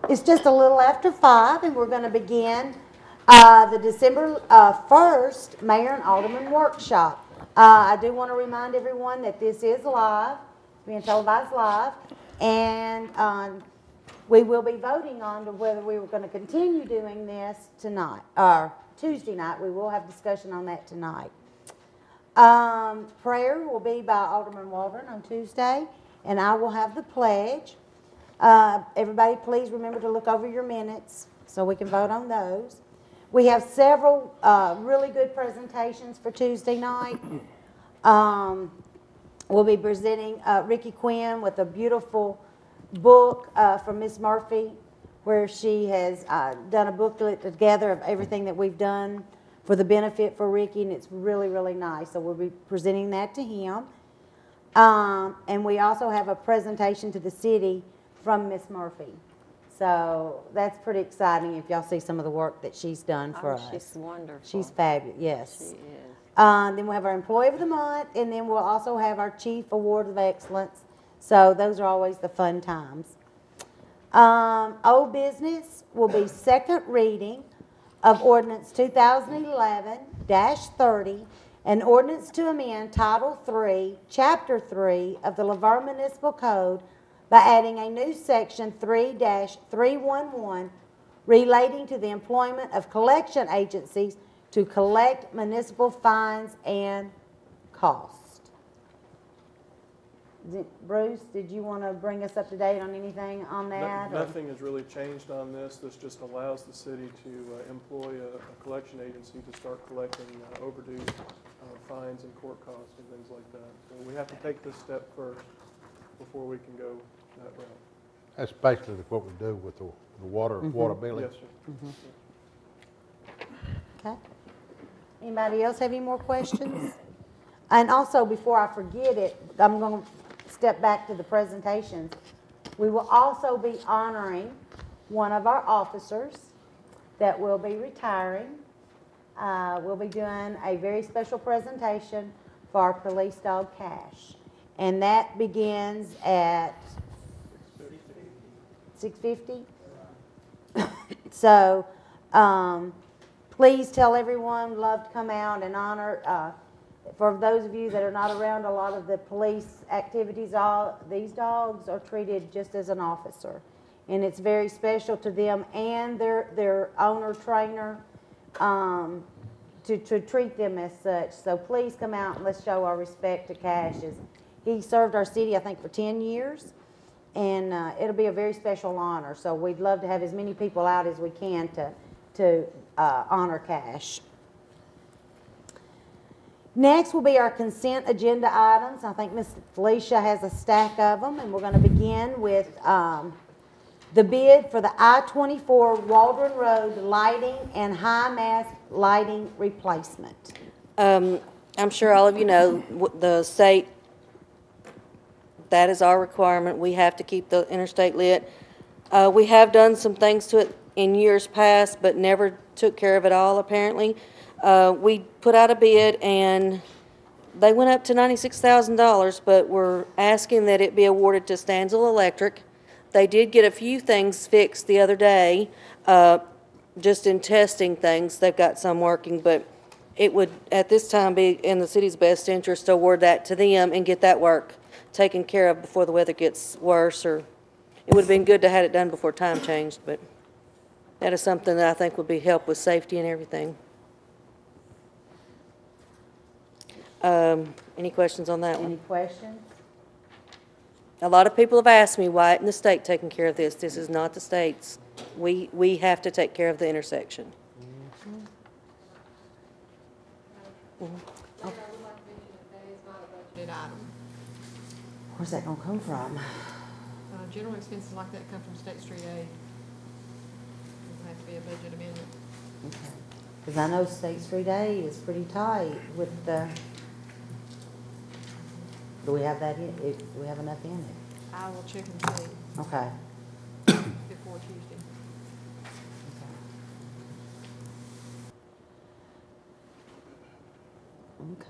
It's just a little after 5, and we're going to begin the December 1st Mayor and Alderman Workshop. I do want to remind everyone that this is live, being televised live, and we will be voting on to whether we were going to continue doing this tonight, or Tuesday night. We will have discussion on that tonight. Prayer will be by Alderman Waldron on Tuesday, and I will have the pledge. Everybody please remember to look over your minutes so we can vote on those. We have several really good presentations for Tuesday night. We'll be presenting Ricky Quinn with a beautiful book from Miss Murphy, where she has done a booklet together of everything that we've done for the benefit for Ricky, and it's really, really nice. So we'll be presenting that to him. And we also have a presentation to the city from Miss Murphy. So that's pretty exciting if y'all see some of the work that she's done for us. She's wonderful. She's fabulous, yes. She is. Then we'll have our Employee of the Month, and then we'll also have our Chief Award of Excellence. So those are always the fun times. Old business will be second reading of Ordinance 2011-30, an ordinance to amend Title 3, Chapter 3 of the Laverne Municipal Code by adding a new Section 3-311 relating to the employment of collection agencies to collect municipal fines and costs. Bruce, did you want to bring us up to date on anything on that? Nothing has really changed on this. This just allows the city to employ a collection agency to start collecting overdue fines and court costs and things like that. So we have to take this step first before we can go that route. That's basically what we do with the water billing. Yes, sir. Okay. Anybody else have any more questions? And also, before I forget it, I'm going to step back to the presentations. We will also be honoring one of our officers that will be retiring. We'll be doing a very special presentation for our police dog, Cash. And that begins at 6:50. So please tell everyone, love to come out and honor. For those of you that are not around a lot of the police activities, these dogs are treated just as an officer. And it's very special to them and their owner, trainer, to treat them as such. So please come out and let's show our respect to Cash. He served our city, I think, for 10 years. And it'll be a very special honor. So we'd love to have as many people out as we can to honor Cash. Next will be our consent agenda items. I think Ms. Felicia has a stack of them, and we're going to begin with the bid for the I-24 Waldron Road lighting and high mast lighting replacement. I'm sure all of you know the state, that is our requirement. We have to keep the interstate lit. We have done some things to it in years past, but never took care of it all, apparently. We put out a bid, and they went up to $96,000, but we're asking that it be awarded to Stanzel Electric. They did get a few things fixed the other day, just in testing things. They've got some working, but it would, at this time, be in the city's best interest to award that to them and get that work taken care of before the weather gets worse, or it would have been good to have it done before time changed, but that is something that I think would be help with safety and everything. Any questions on that one? Any questions? A lot of people have asked me why isn't the state taking care of this? This is not the state's. We have to take care of the intersection. Where's that going to come from? General expenses like that come from State Street aid. It'll have to be a budget amendment. Okay. Because I know State Street A is pretty tight with the. Do we have that in? Do we have enough in it? I will check and see Okay. before Tuesday.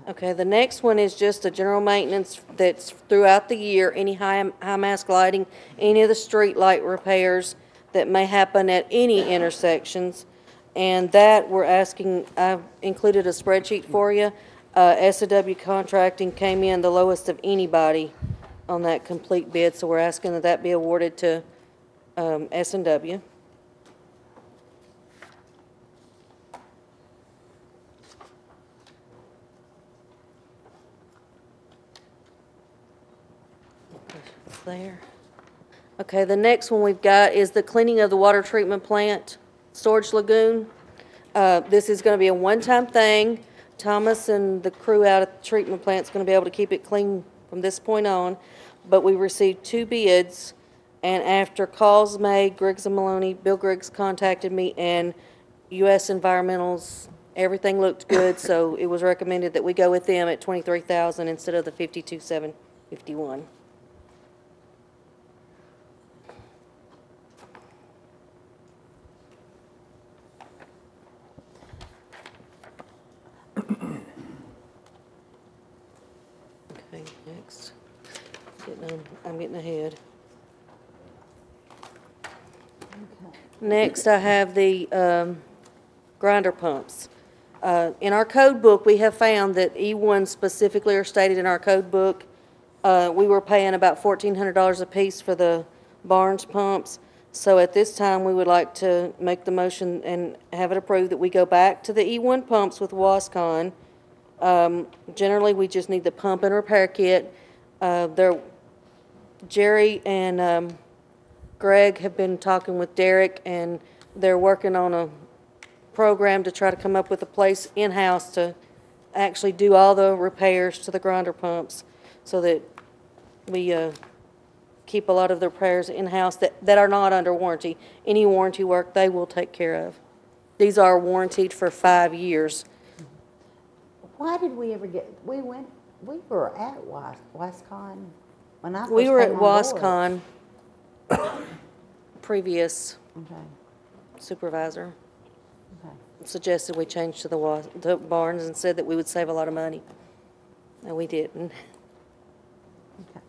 Okay, the next one is just a general maintenance that's throughout the year, any high mask lighting, any of the street light repairs. that may happen at any intersections. And that, we're asking, I've included a spreadsheet for you. S&W Contracting came in the lowest of anybody on that complete bid, so we're asking that that be awarded to S&W. There. Okay, the next one we've got is the cleaning of the water treatment plant, storage lagoon. This is gonna be a one-time thing. Thomas and the crew out at the treatment plant's gonna be able to keep it clean from this point on. But we received 2 bids, and after calls made, Griggs and Maloney, Bill Griggs contacted me, and US Environmental's, everything looked good, so it was recommended that we go with them at $23,000 instead of the $52,751. Okay, next. I'm getting ahead. Next, I have the grinder pumps. In our code book, we have found that E1 specifically are stated in our code book. We were paying about $1,400 apiece for the Barnes pumps. So at this time, we would like to make the motion and have it approved that we go back to the E1 pumps with Wascon. Generally, we just need the pump and repair kit. Jerry and Greg have been talking with Derek, and they're working on a program to try to come up with a place in-house to actually do all the repairs to the grinder pumps so that we keep a lot of the repairs in-house that are not under warranty. Any warranty work they will take care of. These are warranted for 5 years. Why did we ever get, we were at Wascon when I first We were at came on board. Wascon, previous Okay, supervisor okay. suggested we change to the Barnes and said that we would save a lot of money. And we didn't. Okay.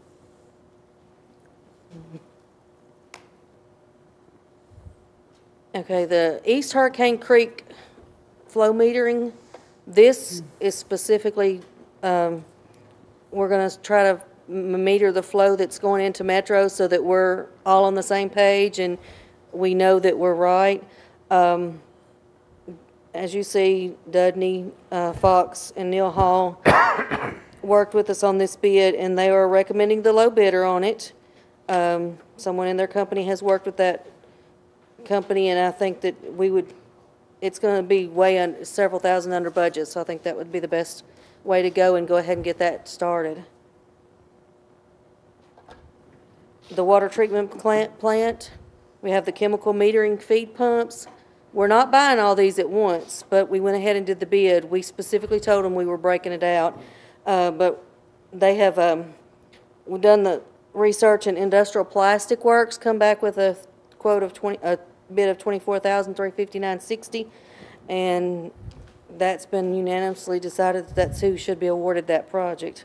Okay, the East Hurricane Creek flow metering, this is specifically, we're gonna try to meter the flow that's going into Metro so that we're all on the same page and we know that we're right. As you see, Dudney, Fox, and Neil Hall worked with us on this bid, and they are recommending the low bidder on it. Someone in their company has worked with that company, and I think that it's gonna be several thousand under budget, so I think that would be the best way to go and go ahead and get that started. The water treatment plant, we have the chemical metering feed pumps. We're not buying all these at once, but we went ahead and did the bid. We specifically told them we were breaking it out. But they have, we've done the research, and Industrial Plastic Works come back with a quote of a bid of $24,359.60, and that's been unanimously decided that that's who should be awarded that project.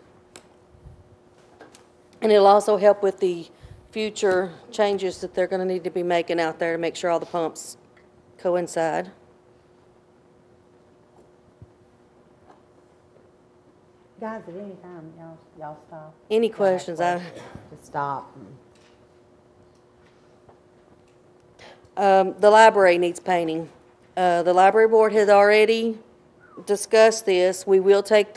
And it'll also help with the future changes that they're gonna need to be making out there to make sure all the pumps coincide. Guys, at any time, y'all stop. Any Y'all questions? ask Just stop. The library needs painting. The library board has already discussed this. We will take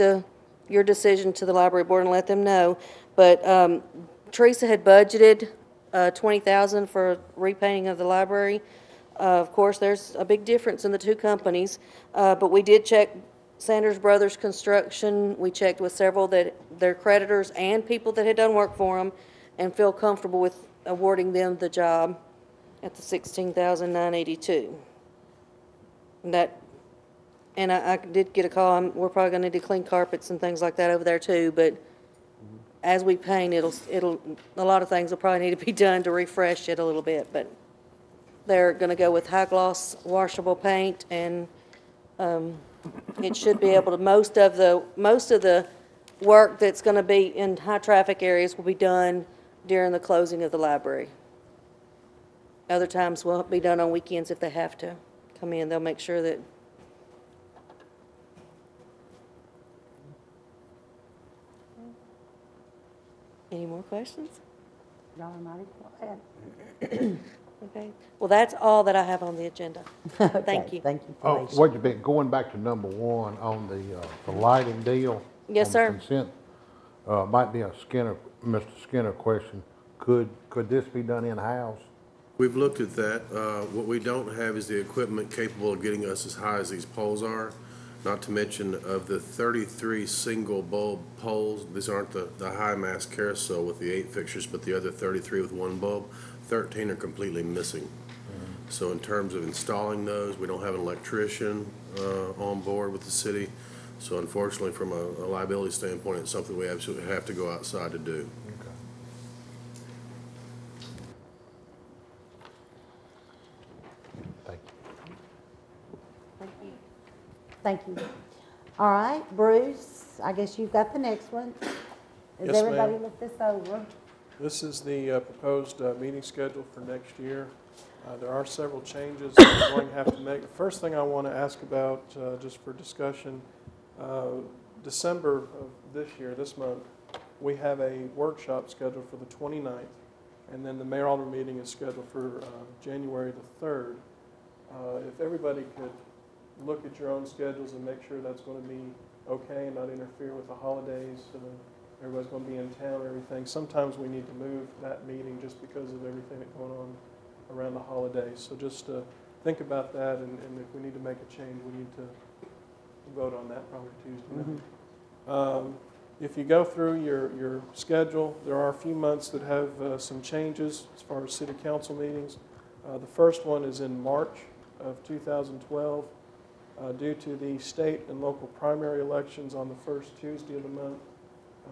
your decision to the library board and let them know. But Teresa had budgeted $20,000 for repainting of the library. Of course, there's a big difference in the two companies, but we did check Sanders Brothers Construction. We checked with several their creditors and people that had done work for them, and feel comfortable with awarding them the job at the $16,982. And I did get a call. We're probably gonna need to clean carpets and things like that over there too, but as we paint, a lot of things will probably need to be done to refresh it a little bit, but they're gonna go with high gloss washable paint, and it should be able to, most of the work that's gonna be in high traffic areas will be done during the closing of the library. Other times will be done on weekends if they have to come in. They'll make sure that. Any more questions? Y'all are mighty quiet. Okay. Well, that's all that I have on the agenda. Thank Okay, you. Thank you, Oh, Felicia. what you been, going back to number one on the lighting deal? Yes, on the sir. Consent, might be a Mr. Skinner question. Could this be done in-house? We've looked at that. What we don't have is the equipment capable of getting us as high as these poles are. Not to mention of the 33 single bulb poles, these aren't the high mast carousel with the 8 fixtures, but the other 33 with one bulb, 13 are completely missing. So in terms of installing those, we don't have an electrician on board with the city. So unfortunately, from a liability standpoint, it's something we absolutely have to go outside to do. Okay. Thank you. Thank you. All right, Bruce, I guess you've got the next one. Has Yes, ma'am. everybody looked this over? This is the proposed meeting schedule for next year. There are several changes that we're going to have to make. The first thing I want to ask about, just for discussion, December of this year, this month, we have a workshop scheduled for the 29th, and then the mayor alder meeting is scheduled for January the 3rd. If everybody could look at your own schedules and make sure that's going to be okay and not interfere with the holidays, everybody's going to be in town and everything. Sometimes we need to move that meeting just because of everything that's going on around the holidays. So just think about that, and if we need to make a change, we need to vote on that probably Tuesday night. If you go through your schedule, there are a few months that have some changes as far as city council meetings. The first one is in March of 2012. Due to the state and local primary elections on the first Tuesday of the month,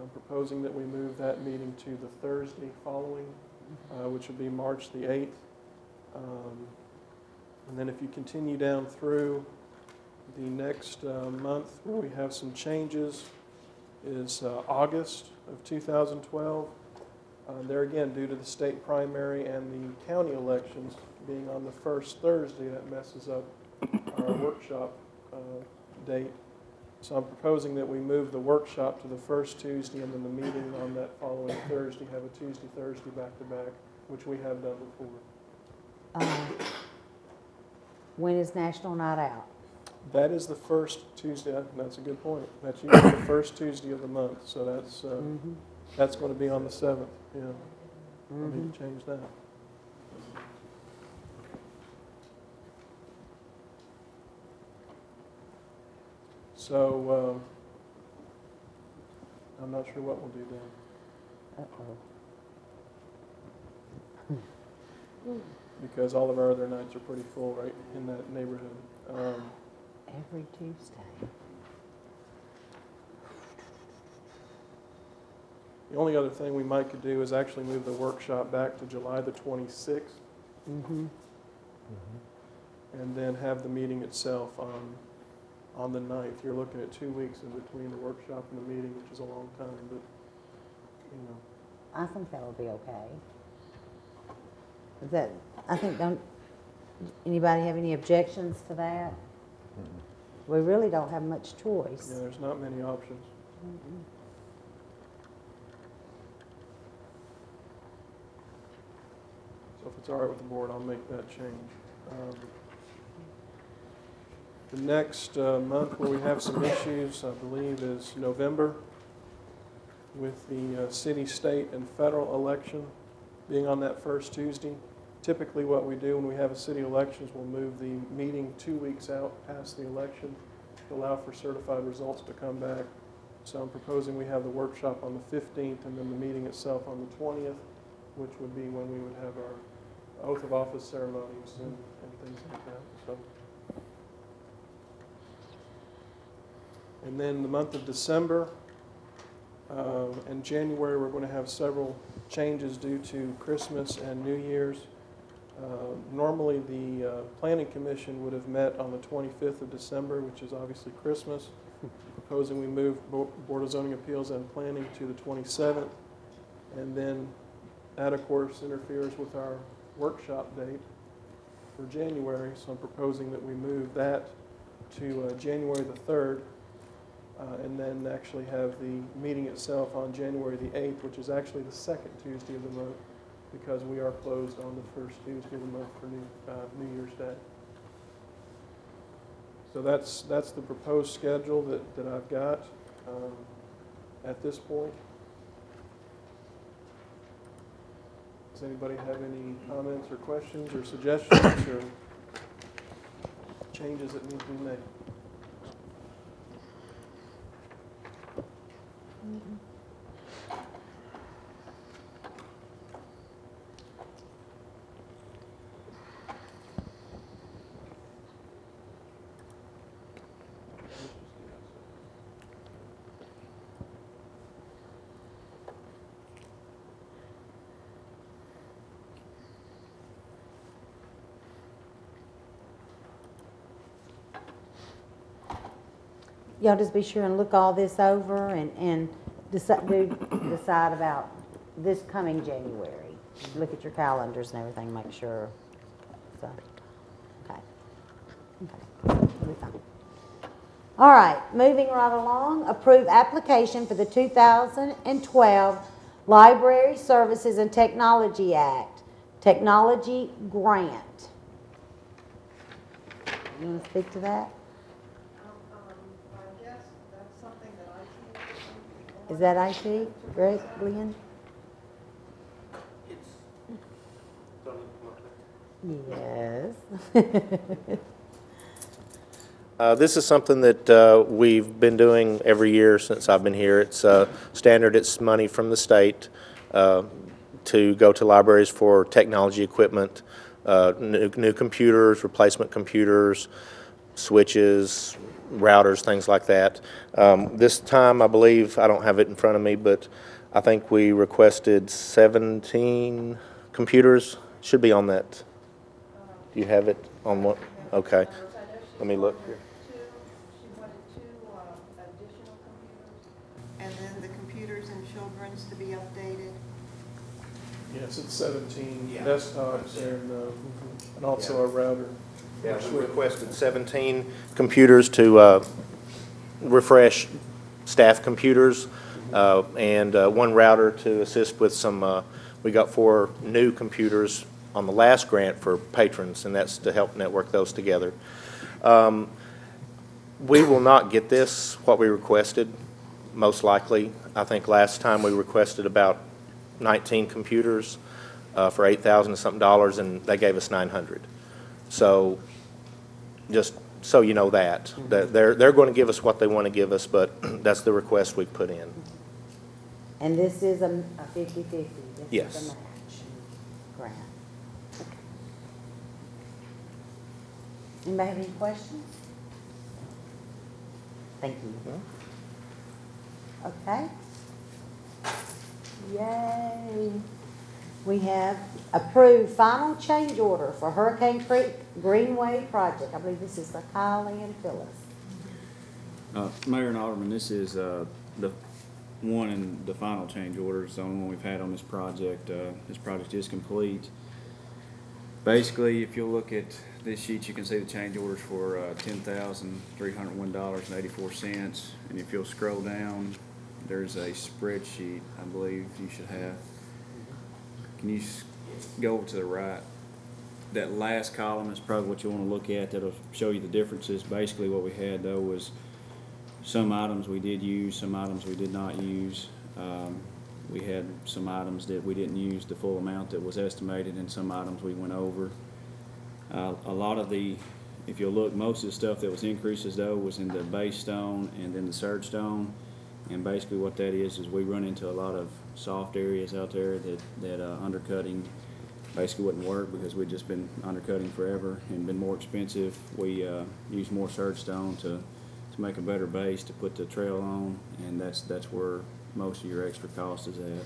I'm proposing that we move that meeting to the Thursday following, which would be March the 8th. And then if you continue down through the next month where we have some changes is August of 2012. There again, due to the state primary and the county elections being on the first Thursday, that messes up our workshop date. So I'm proposing that we move the workshop to the first Tuesday, and then the meeting on that following Thursday, have a Tuesday, Thursday back-to-back, which we have done before. When is National Night Out? That is the first Tuesday. That's a good point. That's usually the first Tuesday of the month, so that's going to be on the 7th. Yeah, I need to change that. So I'm not sure what we'll do then, Uh-oh. because all of our other nights are pretty full right in that neighborhood. Every Tuesday. The only other thing we might could do is actually move the workshop back to July the 26th, and then have the meeting itself on the 9th. You're looking at 2 weeks in between the workshop and the meeting, which is a long time, but, you know. I think that'll be okay. Is that, I think, anybody have any objections to that? We really don't have much choice. Yeah, there's not many options. So if it's all right with the board, I'll make that change. The next month where we have some issues, I believe, is November, with the city, state, and federal election being on that first Tuesday. Typically what we do when we have a city elections, we'll move the meeting 2 weeks out past the election to allow for certified results to come back. So I'm proposing we have the workshop on the 15th and then the meeting itself on the 20th, which would be when we would have our oath of office ceremonies and things like that. So. And then the month of December and January, we're going to have several changes due to Christmas and New Year's. Normally, the Planning Commission would have met on the 25th of December, which is obviously Christmas. Proposing we move Board of Zoning Appeals and Planning to the 27th. And then that, of course, interferes with our workshop date for January, so I'm proposing that we move that to January the 3rd, and then actually have the meeting itself on January the 8th, which is actually the second Tuesday of the month, because we are closed on the first Tuesday of the month for New Year's Day. So that's the proposed schedule that I've got at this point. Does anybody have any comments or questions or suggestions or changes that need to be made? Y'all just be sure and look all this over and decide about this coming January. Look at your calendars and everything, make sure. So, okay. Okay, we'll be fine. All right, moving right along, approve application for the 2012 Library Services and Technology Act, Technology Grant. You want to speak to that? I guess that's something that IT. Is that IT, Greg, Glenn? Yes. This is something that we've been doing every year since I've been here. It's standard. It's money from the state to go to libraries for technology equipment, new computers, replacement computers, switches, routers, things like that. This time, I believe, I don't have it in front of me, but I think we requested 17 computers. Should be on that. Do you have it on what? Okay. Let me look here. She wanted two additional computers, and then the computers in children's to be updated. Yes, it's 17 desktops and also a router. Yeah, we requested 17 computers to refresh staff computers and one router to assist with some, we got 4 new computers on the last grant for patrons, and that's to help network those together. We will not get this, what we requested, most likely. I think last time we requested about 19 computers for $8,000 something, and they gave us 900. So just so you know that they're going to give us what they want to give us, but that's the request we put in. And this is a 50-50? This Yes. is a match grant. Okay. Anybody have any questions? Thank you. Okay. Yay. We have approved final change order for Hurricane Creek Greenway project. I believe this is the Kylie and Phyllis. Mayor and Alderman, this is the one and the final change order. It's the only one we've had on this project. This project is complete. Basically, if you'll look at this sheet, you can see the change orders for $10,301.84. And if you'll scroll down, there's a spreadsheet I believe you should have. Can you go to the right? That last column is probably what you want to look at. That'll show you the differences. Basically, what we had though was some items we did use, some items we did not use. We had some items that we didn't use the full amount that was estimated, and some items we went over. A lot of the, if you'll look, most of the stuff that was increases though was in the base stone and then the surge stone. And basically what that is we run into a lot of soft areas out there that undercutting basically wouldn't work because we've just been undercutting forever and been more expensive. We use more surge stone to make a better base to put the trail on, and that's where most of your extra cost is at.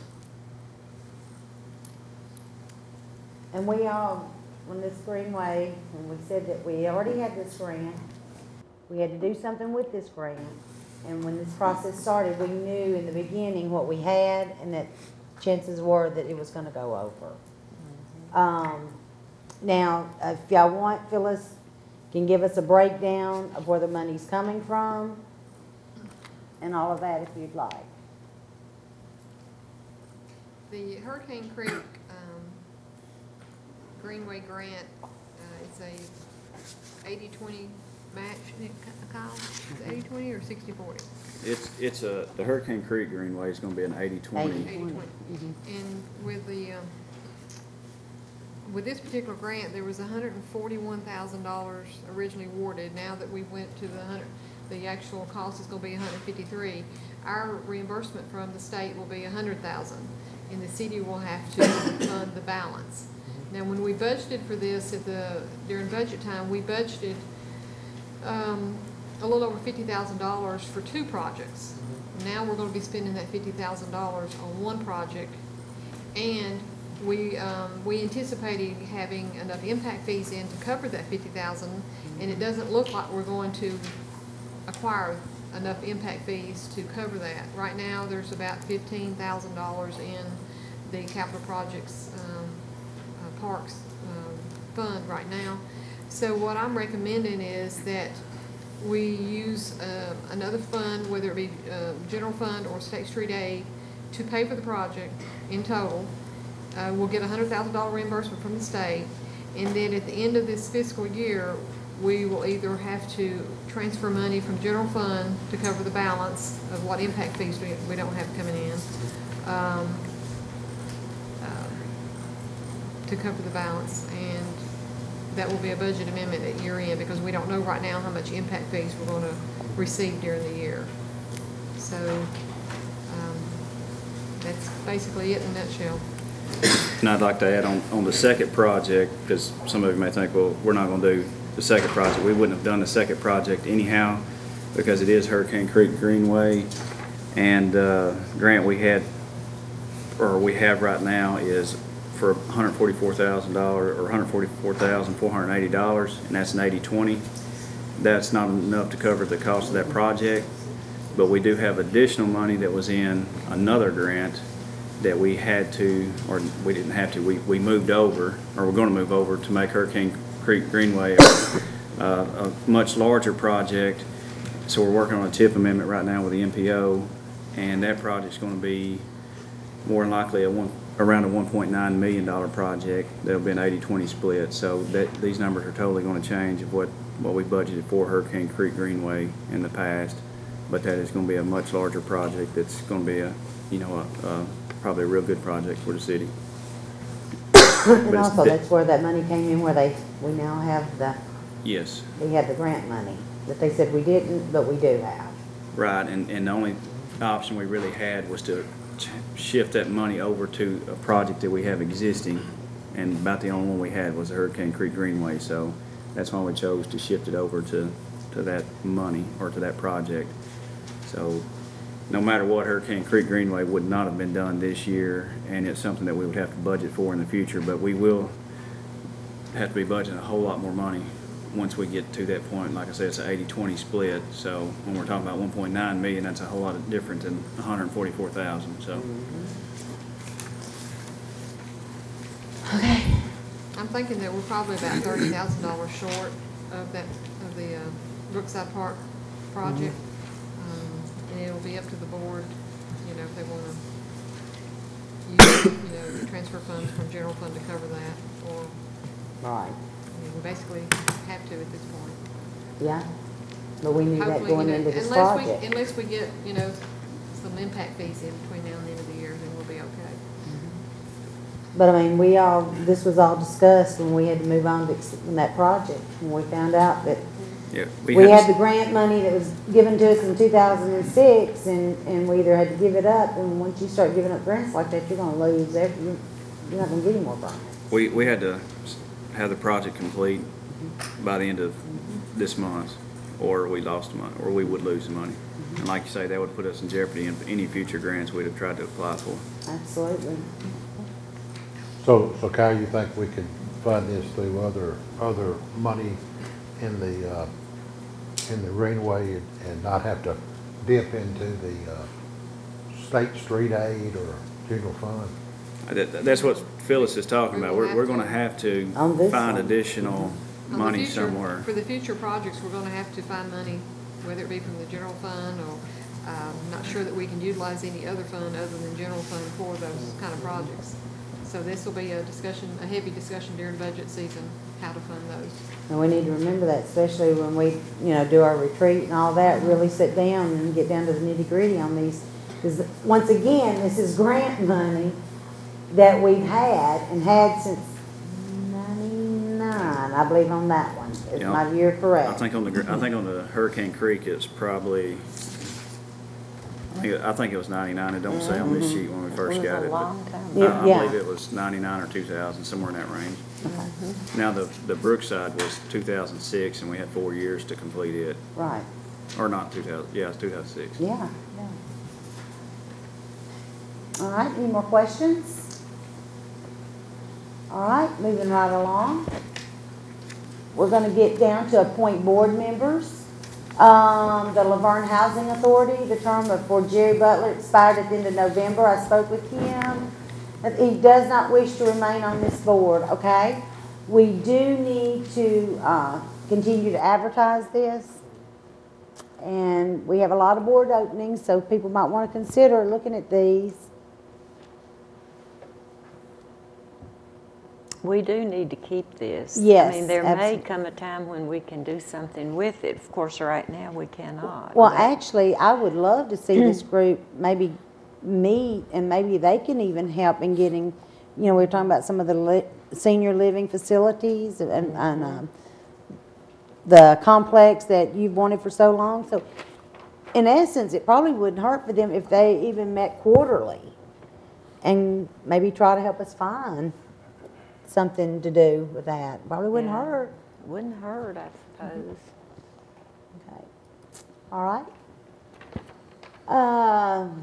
And we all, when this Greenway, when we said that we already had this grant, we had to do something with this grant. And when this process started, we knew in the beginning what we had and that chances were that it was going to go over. Now, if y'all want, Phyllis can give us a breakdown of where the money's coming from and all of that if you'd like. The Hurricane Creek Greenway grant, it's a 80-20 match, Kyle? Is it 80-20 or 60-40? The Hurricane Creek Greenway is gonna be an 80-20. 80-20. And with this particular grant, there was $141,000 originally awarded. Now that we went to the actual cost is gonna be $153,000. Our reimbursement from the state will be $100,000, and the city will have to fund the balance. Now, when we budgeted for this during budget time, we budgeted a little over $50,000 for 2 projects. Now we're going to be spending that $50,000 on 1 project, and we anticipated having enough impact fees in to cover that $50,000, and it doesn't look like we're going to acquire enough impact fees to cover that. Right now, there's about $15,000 in the capital projects parks fund right now. So what I'm recommending is that we use another fund, whether it be general fund or state street aid, to pay for the project in total. We'll get a $100,000 reimbursement from the state, and then at the end of this fiscal year, we will either have to transfer money from general fund to cover the balance of what impact fees we don't have coming in, to cover the balance, and that will be a budget amendment at year end, because we don't know right now how much impact fees we're going to receive during the year. So that's basically it in a nutshell. And I'd like to add on the second project, because some of you may think, well, we're not going to do the second project. We wouldn't have done the second project anyhow, because it is Hurricane Creek Greenway, and grant we have right now is for $144,000 or $144,480, and that's an 80-20. That's not enough to cover the cost of that project, but we do have additional money that was in another grant that we had to, or we didn't have to, we moved over, or we're going to move over to make Hurricane Creek Greenway a much larger project. So we're working on a TIP amendment right now with the MPO, and that project's going to be more than likely around a $1.9 million project. That'll be an 80-20 split. So these numbers are totally going to change of what we budgeted for Hurricane Creek Greenway in the past. But that is going to be a much larger project. That's going to be probably a real good project for the city. And also, that's where that money came in, where we now have Yes. we had the grant money that they said we didn't, but we do have. Right, and the only option we really had was to shift that money over to a project that we have existing, and about the only one we had was the Hurricane Creek Greenway, so that's why we chose to shift it over to that money, or to that project. So no matter what, Hurricane Creek Greenway would not have been done this year, and it's something that we would have to budget for in the future, but we will have to be budgeting a whole lot more money once we get to that point. Like I said, it's an 80-20 split, so when we're talking about 1.9 million, that's a whole lot of different than 144,000. So Okay. I'm thinking that we're probably about $30,000 short of the Brookside Park project. And it'll be up to the board, if they want to use, the transfer funds from general fund to cover that, or, Right. we basically have to at this point. Yeah. But we need that Hopefully, going into this unless project. unless we get, some impact fees in between now and the end of the year, then we'll be okay. But I mean, this was all discussed when we had to move on to that project, when we found out that yeah, we had the grant money that was given to us in 2006, and we either had to give it up, and once you start giving up grants like that, you're gonna lose you're not gonna get any more grants. we had to have the project complete by the end of this month, or we lost the money, or we would lose the money. And like you say, that would put us in jeopardy in any future grants we'd have tried to apply for. Absolutely. So Kyle, you think we could fund this through other money in the Greenway and not have to dip into the state street aid or general fund? That's what Phyllis is talking about, We will we're have gonna to- have to On this find one. additional On the money future- somewhere. For the future projects, we're gonna have to find money, whether it be from the general fund or, not sure that we can utilize any other fund other than general fund for those kind of projects. So this will be a discussion, a heavy discussion during budget season, how to fund those. And we need to remember that, especially when we, do our retreat and all that, really sit down and get down to the nitty-gritty on these. Because, once again, this is grant money that we've had and had since 99, I believe, on that one. Is Yeah. my year correct? I think on the Hurricane Creek, it's probably, I think it was 99. It don't say on this sheet when we first got it. But Yeah, I yeah. believe it was 99 or 2000, somewhere in that range. Now, the Brookside was 2006, and we had 4 years to complete it. Right, Or not 2000, yeah, it's 2006. yeah, yeah. All right, any more questions? All right, moving right along. We're gonna get down to appoint board members. The Laverne Housing Authority, the term for Jerry Butler expired at the end of November. I spoke with him. He does not wish to remain on this board, okay? We do need to, continue to advertise this. And we have a lot of board openings, so people might want to consider looking at these. We do need to keep this. Yes, I mean, there may absolutely. come a time when we can do something with it. Of course, right now, we cannot. Well, but- actually, I would love to see this group maybe meet, and maybe they can even help in getting, we were talking about some of the senior living facilities and the complex that you've wanted for so long. So, in essence, it probably wouldn't hurt for them if they even met quarterly and maybe try to help us find something to do with that. Probably wouldn't Yeah. hurt. Wouldn't hurt, I suppose. Okay. All right.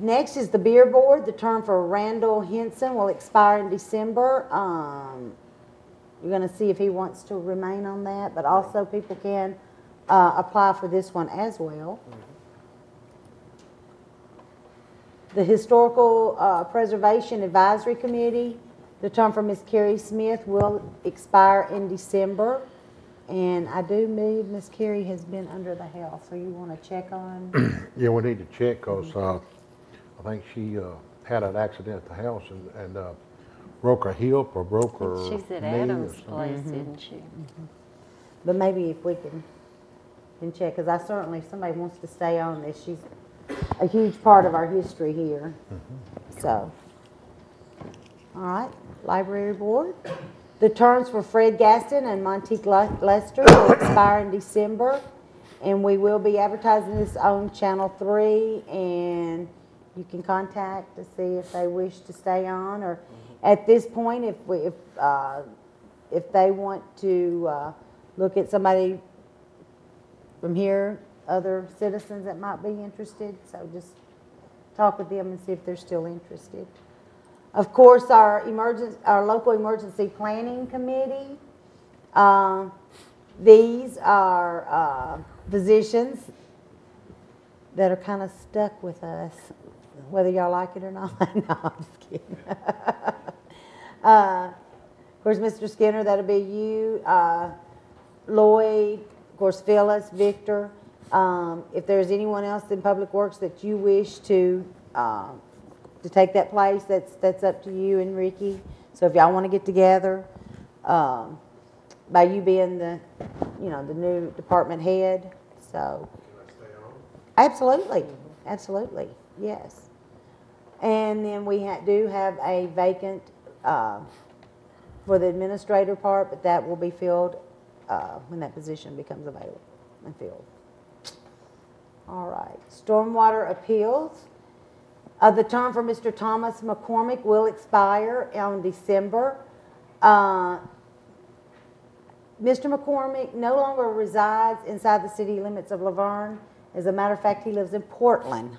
Next is the beer board. The term for Randall Henson will expire in December. We're gonna see if he wants to remain on that, but also people can, apply for this one as well. The Historical, Preservation Advisory Committee, the term for Ms. Carrie Smith will expire in December. And I do believe Ms. Carrie has been under the health, so you want to check on? Yeah, we need to check, because I think she had an accident at the house and broke her hip or broke her knee or She's at something. Adam's place, isn't she? But maybe if we can check, because I certainly, if somebody wants to stay on this, she's a huge part of our history here. So, all right, library board. The terms for Fred Gaston and Montique Lester will expire in December, and we will be advertising this on Channel 3, and you can contact to see if they wish to stay on, or at this point, if they want to look at somebody from here, other citizens that might be interested, so just talk with them and see if they're still interested. Of course, our local emergency planning committee, these are positions that are kind of stuck with us, whether y'all like it or not. No, I'm just kidding. Of course, Mr. Skinner, that'll be you, Lloyd, of course, Phyllis, Victor. If there's anyone else in Public Works that you wish to take that place, that's up to you and Ricky. So if y'all want to get together, by you being the new department head, so. Absolutely, absolutely, yes. And then we do have a vacant for the administrator part, but that will be filled when that position becomes available and filled. All right, stormwater appeals. The term for Mr. Thomas McCormick will expire on December. Mr. McCormick no longer resides inside the city limits of Laverne. As a matter of fact, he lives in Portland.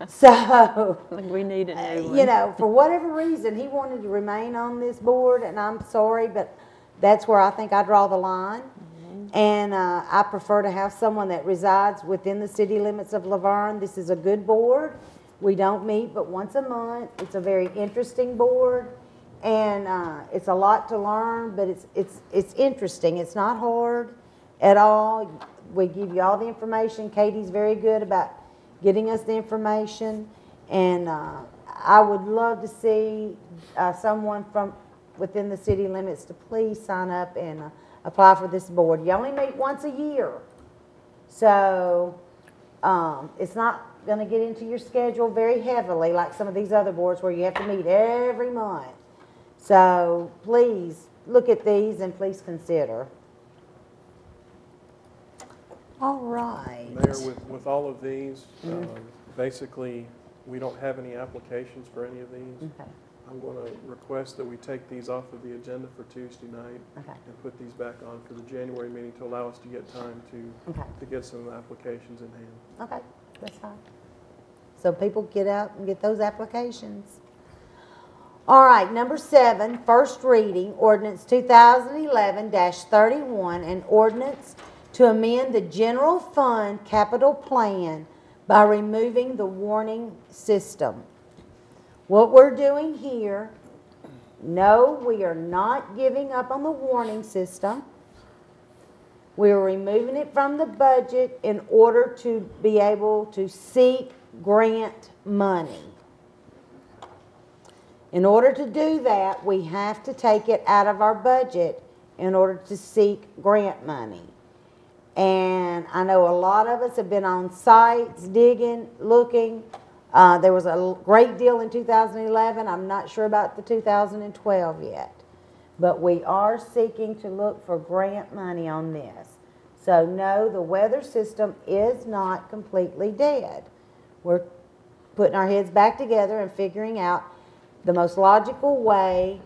So, We need a new one. for whatever reason, he wanted to remain on this board, and I'm sorry, but that's where I think I draw the line. And I prefer to have someone that resides within the city limits of Laverne. This is a good board. We don't meet but once a month. It's a very interesting board. it's a lot to learn, but it's interesting. It's not hard at all. We give you all the information. Katie's very good about getting us the information, and I would love to see someone from within the city limits to please sign up and apply for this board. You only meet once a year, so it's not going to get into your schedule very heavily like some of these other boards where you have to meet every month. So please look at these and please consider. All right. Mayor, with all of these, basically, we don't have any applications for any of these. Okay. I'm going to request that we take these off of the agenda for Tuesday night Okay. and put these back on for the January meeting to allow us to get time to get some applications in hand. Okay, that's fine. So people get out and get those applications. All right, number 7, first reading, ordinance 2011-31, an ordinance to amend the general fund capital plan by removing the warning system. What we're doing here, no, we are not giving up on the warning system. We're removing it from the budget in order to be able to seek grant money. In order to do that, we have to take it out of our budget in order to seek grant money. And I know a lot of us have been on sites, digging, looking. There was a great deal in 2011. I'm not sure about the 2012 yet. But we are seeking to look for grant money on this. So no, the weather system is not completely dead. We're putting our heads back together and figuring out the most logical way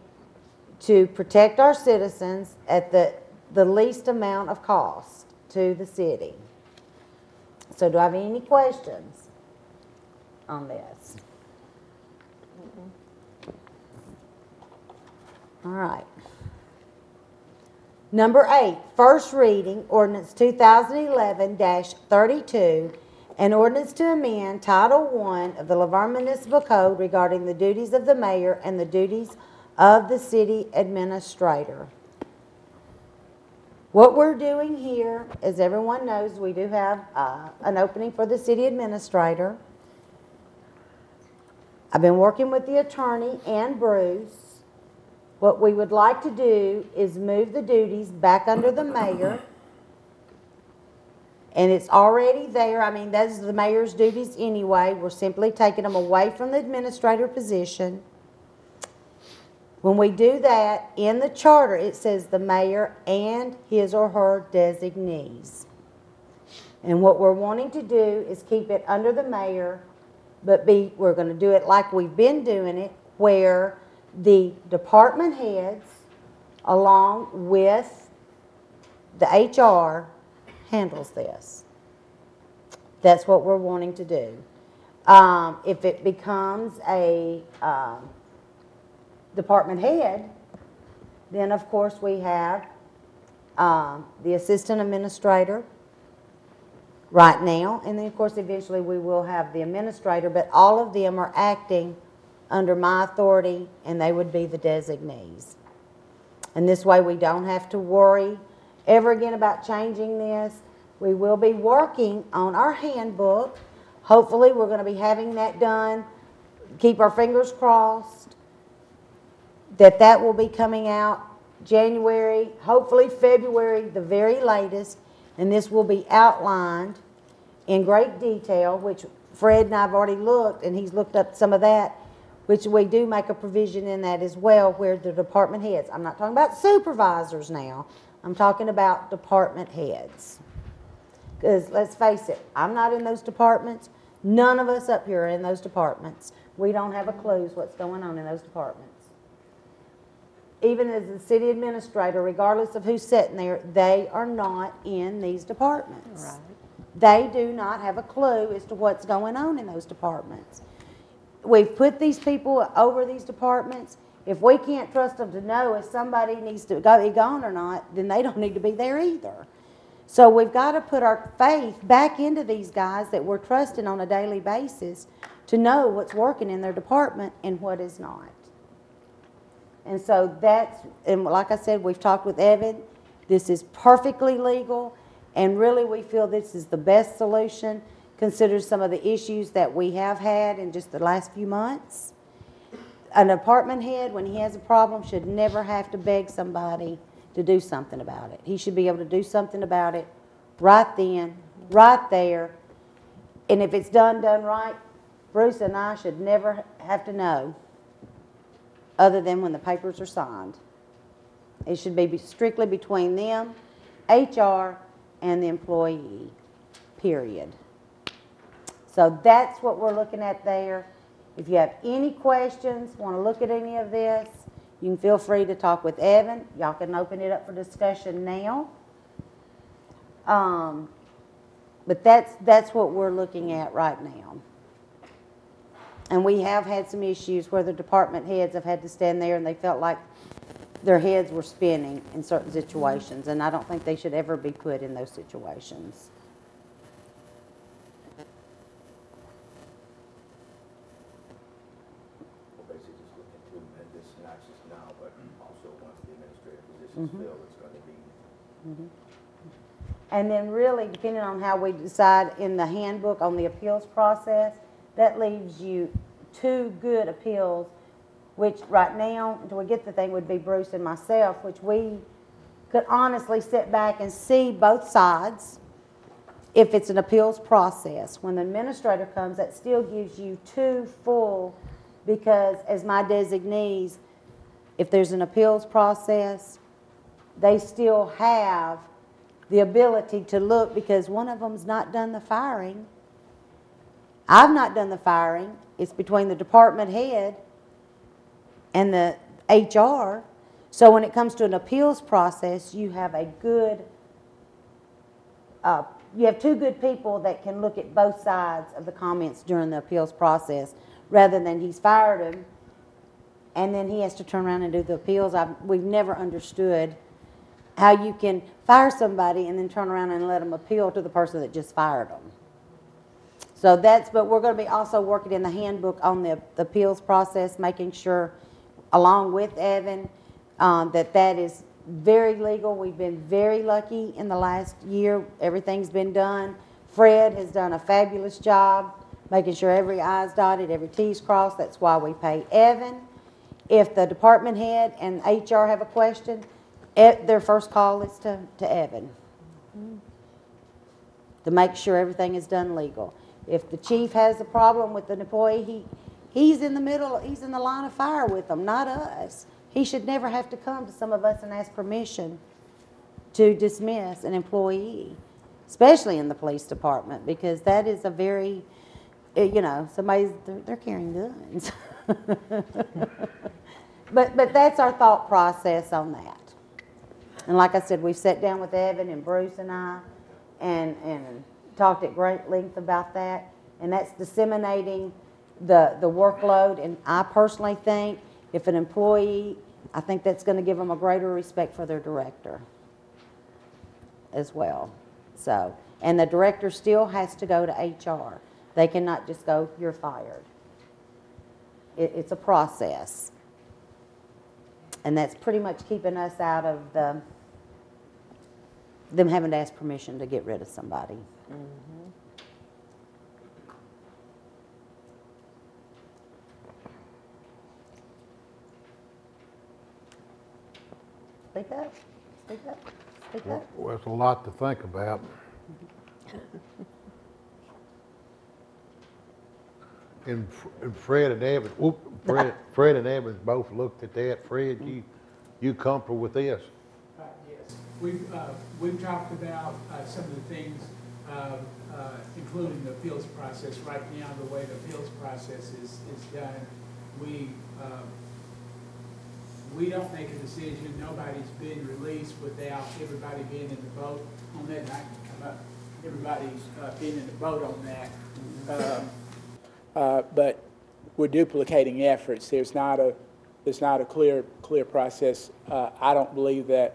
to protect our citizens at the least amount of cost to the city. So do I have any questions on this? All right. Number 8, first reading, ordinance 2011-32, an ordinance to amend Title I of the Laverne Municipal Code regarding the duties of the mayor and the duties of the city administrator. What we're doing here, as everyone knows, we do have an opening for the city administrator. I've been working with the attorney and Bruce. What we would like to do is move the duties back under the mayor. And it's already there. I mean, those are the mayor's duties anyway. We're simply taking them away from the administrator position. When we do that, in the charter, it says the mayor and his or her designees. And what we're wanting to do is keep it under the mayor, but we're going to do it like we've been doing it, where the department heads, along with the HR, handles this. That's what we're wanting to do. If it becomes a department head, then of course we have the assistant administrator right now, and then of course eventually we will have the administrator, but all of them are acting under my authority, and they would be the designees. And this way we don't have to worry ever again about changing this. We will be working on our handbook. Hopefully we're going to be having that done. Keep our fingers crossed that will be coming out January, hopefully February, the very latest, and this will be outlined in great detail, which Fred and I have already looked, and he's looked up some of that, which we do make a provision in that as well, where the department heads, I'm not talking about supervisors now, I'm talking about department heads. Because let's face it, I'm not in those departments. None of us up here are in those departments. We don't have a clue what's going on in those departments. Even as the city administrator, regardless of who's sitting there, they are not in these departments. Right. They do not have a clue as to what's going on in those departments. We've put these people over these departments. If we can't trust them to know if somebody needs to be gone or not, then they don't need to be there either. So we've got to put our faith back into these guys that we're trusting on a daily basis to know what's working in their department and what is not. And so that's, and like I said, we've talked with Evan. This is perfectly legal, and really we feel this is the best solution, considering some of the issues that we have had in just the last few months. An department head, when he has a problem, should never have to beg somebody to do something about it. He should be able to do something about it right then, right there. And if it's done right, Bruce and I should never have to know, other than when the papers are signed. It should be strictly between them, HR, and the employee, period. So that's what we're looking at there. If you have any questions, want to look at any of this, you can feel free to talk with Evan. Y'all can open it up for discussion now. But that's what we're looking at right now. And we have had some issues where the department heads have had to stand there and they felt like their heads were spinning in certain situations, and I don't think they should ever be put in those situations. Basically just looking to amend this, not just now, but also once the administrative positions fill, it's going to be. And then really, depending on how we decide in the handbook on the appeals process, that leaves you 2 good appeals, which right now, until we get the thing, would be Bruce and myself, which we could honestly sit back and see both sides if it's an appeals process. When the administrator comes, that still gives you 2 full, because as my designees, if there's an appeals process, they still have the ability to look, because one of them's not done the firing. I've not done the firing. It's between the department head and the HR. So when it comes to an appeals process, you have a good, you have 2 good people that can look at both sides of the comments during the appeals process, rather than he's fired him and then he has to turn around and do the appeals. We've never understood how you can fire somebody and then turn around and let them appeal to the person that just fired them. So but we're going to be also working in the handbook on the appeals process, making sure, along with Evan, that is very legal. We've been very lucky in the last year. Everything's been done. Fred has done a fabulous job making sure every I's dotted, every T's crossed. That's why we pay Evan. If the department head and HR have a question, their first call is to Evan to make sure everything is done legal. If the chief has a problem with an employee, he's in the middle, he's in the line of fire with them, not us. He should never have to come to some of us and ask permission to dismiss an employee, especially in the police department, because that is a very, they're carrying guns. But that's our thought process on that. And like I said, we've sat down with Evan and Bruce and I and talked at great length about that. And that's disseminating the workload. And I personally think if an employee, I think that's going to give them a greater respect for their director as well. So, and the director still has to go to HR. They cannot just go, you're fired. It's a process. And that's pretty much keeping us out of them having to ask permission to get rid of somebody. Speak up, speak up, speak up. Well, it's a lot to think about. And Fred and Evan, Fred and Evans both looked at that. Fred, you comfortable with this? Yes. We've talked about some of the things, including the appeals process. Right now, the way the appeals process is done, we don't make a decision. Nobody's been released without everybody being in the boat on that. And I can come up. Everybody's been in the boat on that. But we're duplicating efforts. There's not a clear process. I don't believe that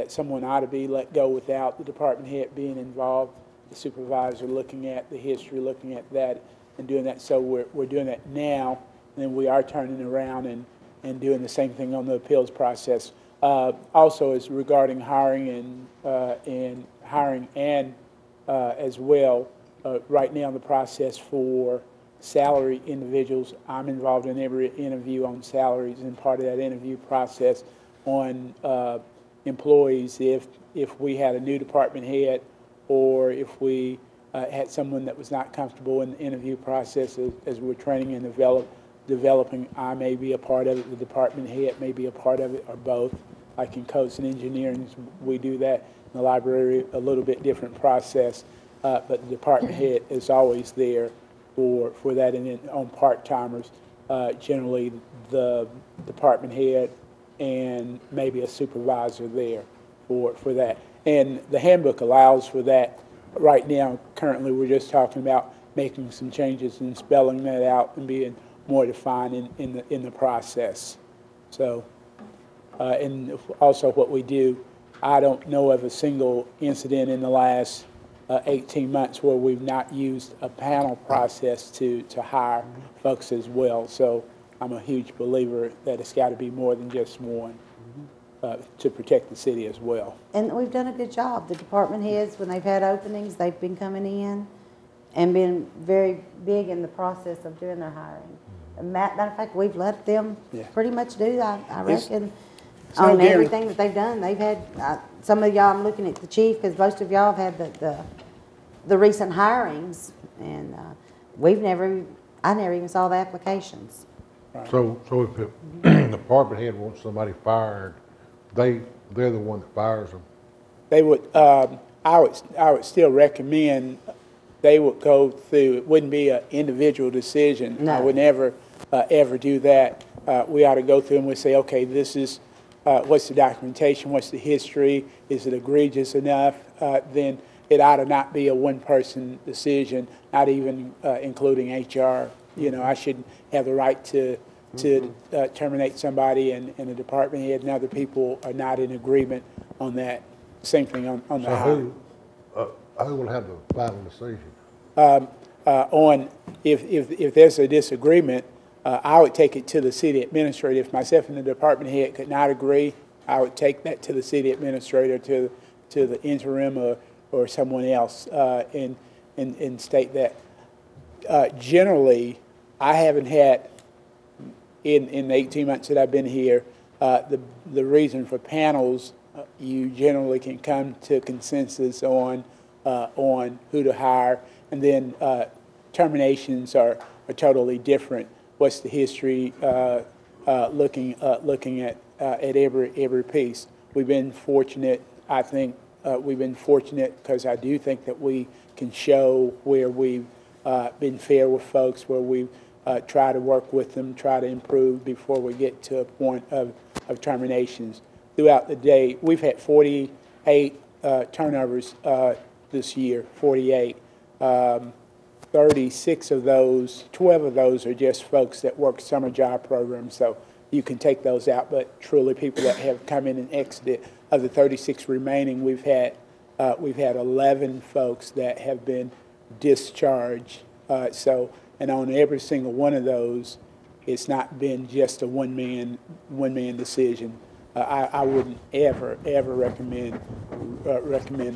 someone ought to be let go without the department head being involved, the supervisor looking at the history, looking at that, and doing that. So we're doing that now, and then we are turning around and and doing the same thing on the appeals process. Also is regarding hiring as well. Right now, the process for salary individuals, I'm involved in every interview on salaries, and part of that interview process on employees, if we had a new department head, or if we had someone that was not comfortable in the interview process as we're training and developing, I may be a part of it, the department head may be a part of it, or both. Like in codes and engineering, we do that. In the library, a little bit different process, but the department head is always there for that. And then on part-timers, generally the department head and maybe a supervisor there for that. And the handbook allows for that. Right now, currently, we're just talking about making some changes and spelling that out and being more defined in the process. So, and also what we do, I don't know of a single incident in the last 18 months where we've not used a panel process to hire folks as well. So I'm a huge believer that it's got to be more than just one to protect the city as well. And we've done a good job. The department heads, when they've had openings, they've been coming in and been very big in the process of doing their hiring. Matter of fact, we've let them pretty much do that, I reckon. On everything that they've done, they've had, some of y'all, I'm looking at the chief, because most of y'all have had the recent hirings, and I never even saw the applications. So if the department head wants somebody fired, they're the one that fires them? They would, I would still recommend they would go through, it wouldn't be an individual decision. No. I would never, ever do that. We ought to go through and we say, okay, this is, what's the documentation, what's the history, is it egregious enough? Then it ought to not be a one-person decision, not even including HR. You know, I shouldn't have the right to terminate somebody, and the department head and other people are not in agreement on that. Same thing on the hiring. Who will have the final decision? On if there's a disagreement, I would take it to the city administrator. If myself and the department head could not agree, I would take that to the city administrator, to the interim or someone else, and state that. Generally, I haven't had, in the 18 months that I've been here, the reason for panels, you generally can come to consensus on who to hire, and then terminations are totally different. What's the history? Looking at every piece. We've been fortunate. I think we've been fortunate because I do think that we can show where we've been fair with folks, where we've tried to work with them, try to improve before we get to a point of terminations. Throughout the day, we've had 48 turnovers this year, 48. 36 of those, 12 of those are just folks that work summer job programs, so you can take those out, but truly people that have come in and exited. Of the 36 remaining, we've had 11 folks that have been discharged. And on every single one of those, it's not been just a one-man decision. I wouldn't ever recommend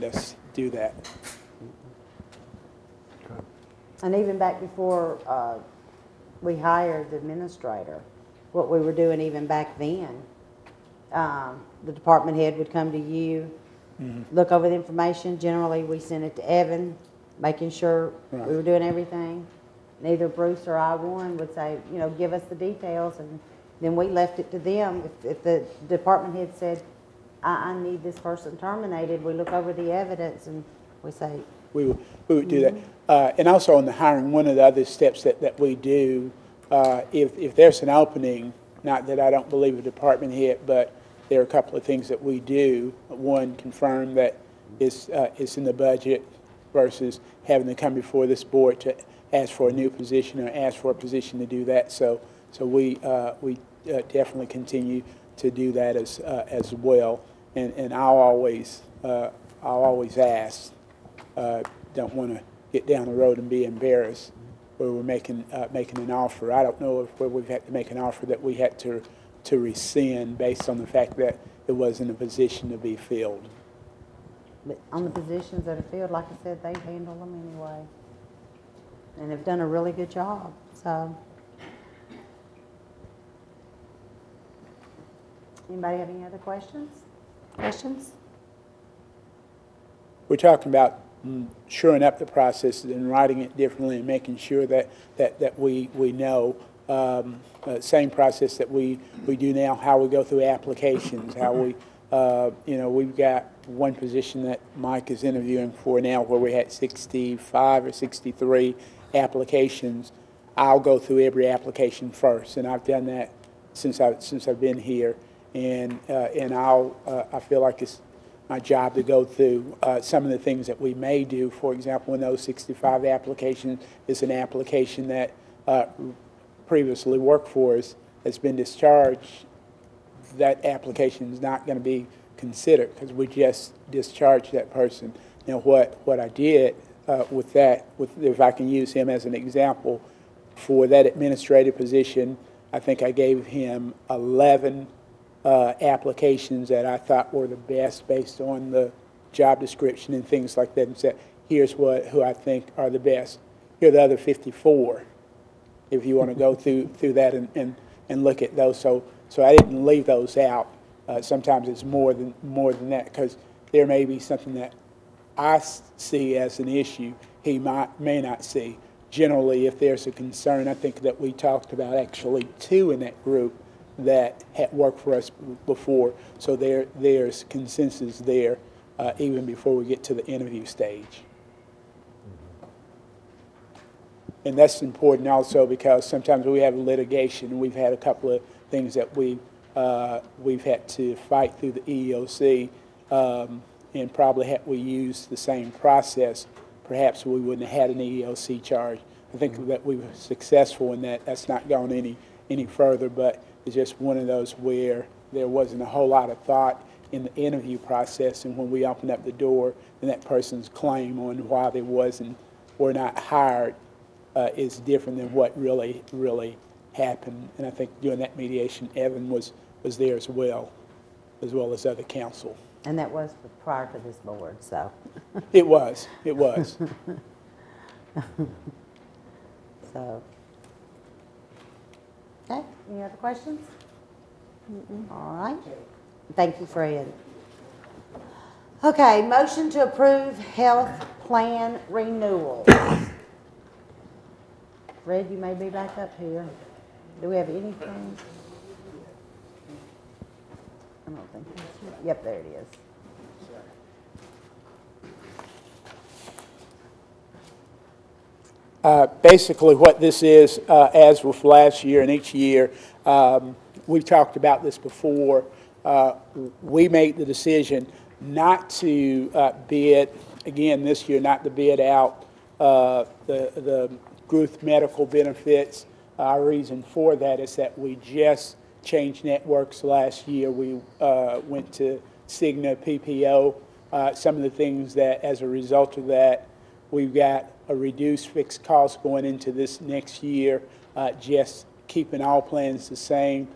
us do that. And even back before we hired the administrator, what we were doing even back then, the department head would come to you, look over the information. Generally, we sent it to Evan, making sure we were doing everything. And either Bruce or I would say, you know, give us the details, and then we left it to them. If the department head said, I need this person terminated, we look over the evidence and we say, we would do that. And also on the hiring, one of the other steps that we do, if there's an opening, not that I don't believe a department head, but there are a couple of things that we do. One, confirm that it's in the budget versus having to come before this board to ask for a new position or ask for a position to do that. So we definitely continue to do that as well. And I'll always ask. Don't want to get down the road and be embarrassed where we're making an offer. I don't know if where we've had to make an offer that we had to to rescind based on the fact that it wasn't a position to be filled. But on the positions that are filled, like I said, they handle them anyway. And they've done a really good job, so. Anybody have any other questions? We're talking about shoring up the process and writing it differently and making sure that we know, same process that we do now, how we go through applications, how we, we've got one position that Mike is interviewing for now where we had 65 or 63 applications. I'll go through every application first, and I've done that since I've been here, and I feel like it's my job to go through some of the things that we may do. For example, in those 65 applications is an application that previously worked for us has been discharged. That application is not going to be considered because we just discharged that person. Now, what I did with that, if I can use him as an example, for that administrative position, I think I gave him 11 applications that I thought were the best based on the job description and things like that, and said, here's who I think are the best. Here are the other 54, if you want to go through that and look at those. So I didn't leave those out. Sometimes it's more than that, because there may be something that I see as an issue he may not see. Generally, if there's a concern, I think that we talked about actually 2 in that group that had worked for us before. So there's consensus there even before we get to the interview stage. And that's important also because sometimes we have litigation. We've had a couple of things that we've had to fight through the EEOC, and probably had we used the same process, perhaps we wouldn't have had an EEOC charge. I think that we were successful in that. That's not gone any further, but it's just one of those where there wasn't a whole lot of thought in the interview process, and when we opened up the door, then that person's claim on why they were not hired is different than what really happened. And I think during that mediation, Evan was there as well as other counsel. And that was prior to this board, so. It was. So. Okay, any other questions? All right. Thank you, Fred. Okay, motion to approve health plan renewal. Fred, you may be back up here. Do we have anything? I don't think that's it. Yep, there it is. Basically what this is, as with last year and each year, we've talked about this before, we made the decision not to bid, again this year, not to bid out the group medical benefits. Our reason for that is that we just changed networks last year. We went to Cigna PPO. Some of the things that, as a result of that, we've got a reduced fixed cost going into this next year, just keeping all plans the same.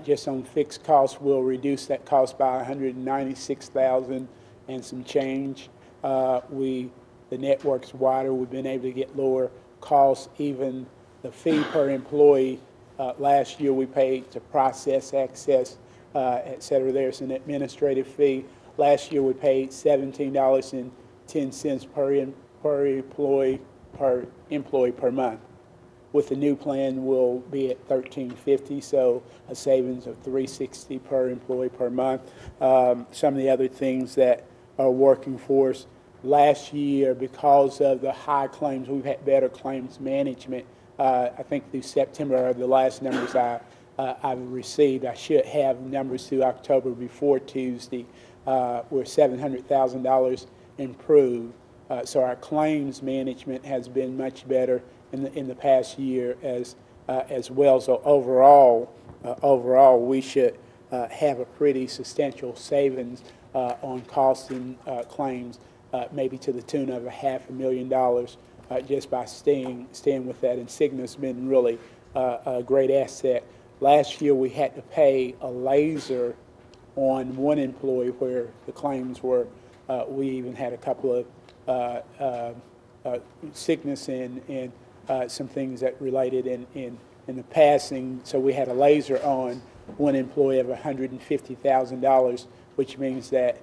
Just on fixed costs, we'll reduce that cost by $196,000 and some change. The network's wider. We've been able to get lower costs. Even the fee per employee, last year we paid to process, access, et cetera. There's an administrative fee. Last year we paid $17.10 per employee per month. With the new plan, we'll be at $13.50, so a savings of $3.60 per employee per month. Some of the other things that are working for us, last year, because of the high claims, we've had better claims management. I think through September are the last numbers I've received. I should have numbers through October before Tuesday. We're $700,000 improved. So our claims management has been much better in the past year as well. So overall, we should have a pretty substantial savings on costs and claims, maybe to the tune of $500,000 just by staying with that. And Cigna's been really a great asset. Last year, we had to pay a laser on one employee where the claims were, we even had a couple of sickness and some things that related in the passing. So we had a laser on one employee of $150,000, which means that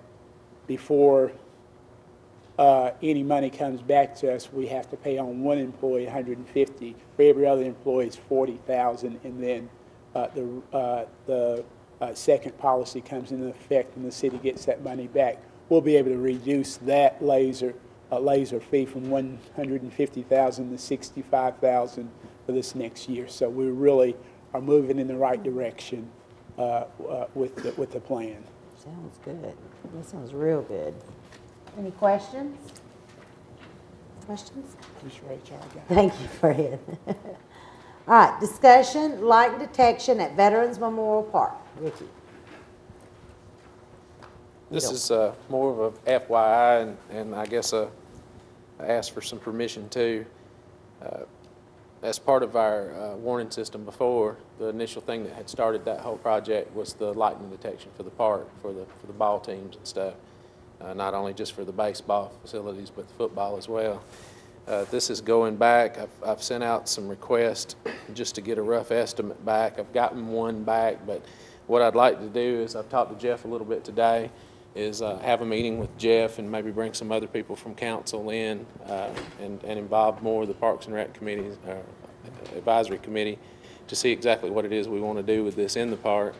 before any money comes back to us, we have to pay on one employee $150,000. For every other employee, it's $40,000, and then the second policy comes into effect, and the city gets that money back. We'll be able to reduce that laser fee from $150,000 to $65,000 for this next year. So we really are moving in the right direction with the plan. Sounds good. That sounds real good. Any questions? Questions? Ms. Rachel, I got it. Thank you, Fred. All right, discussion, light detection at Veterans Memorial Park. Ricky. This is more of a FYI, and I guess I asked for some permission too. As part of our warning system before, the initial thing that had started that whole project was the lightning detection for the park, for the ball teams and stuff. Not only just for the baseball facilities, but the football as well. This is going back. I've sent out some requests just to get a rough estimate back. I've gotten one back, but what I'd like to do is, I've talked to Jeff a little bit today, is have a meeting with Jeff and maybe bring some other people from council in and involve more of the Parks and Rec committees, advisory committee, to see exactly what it is we want to do with this in the park,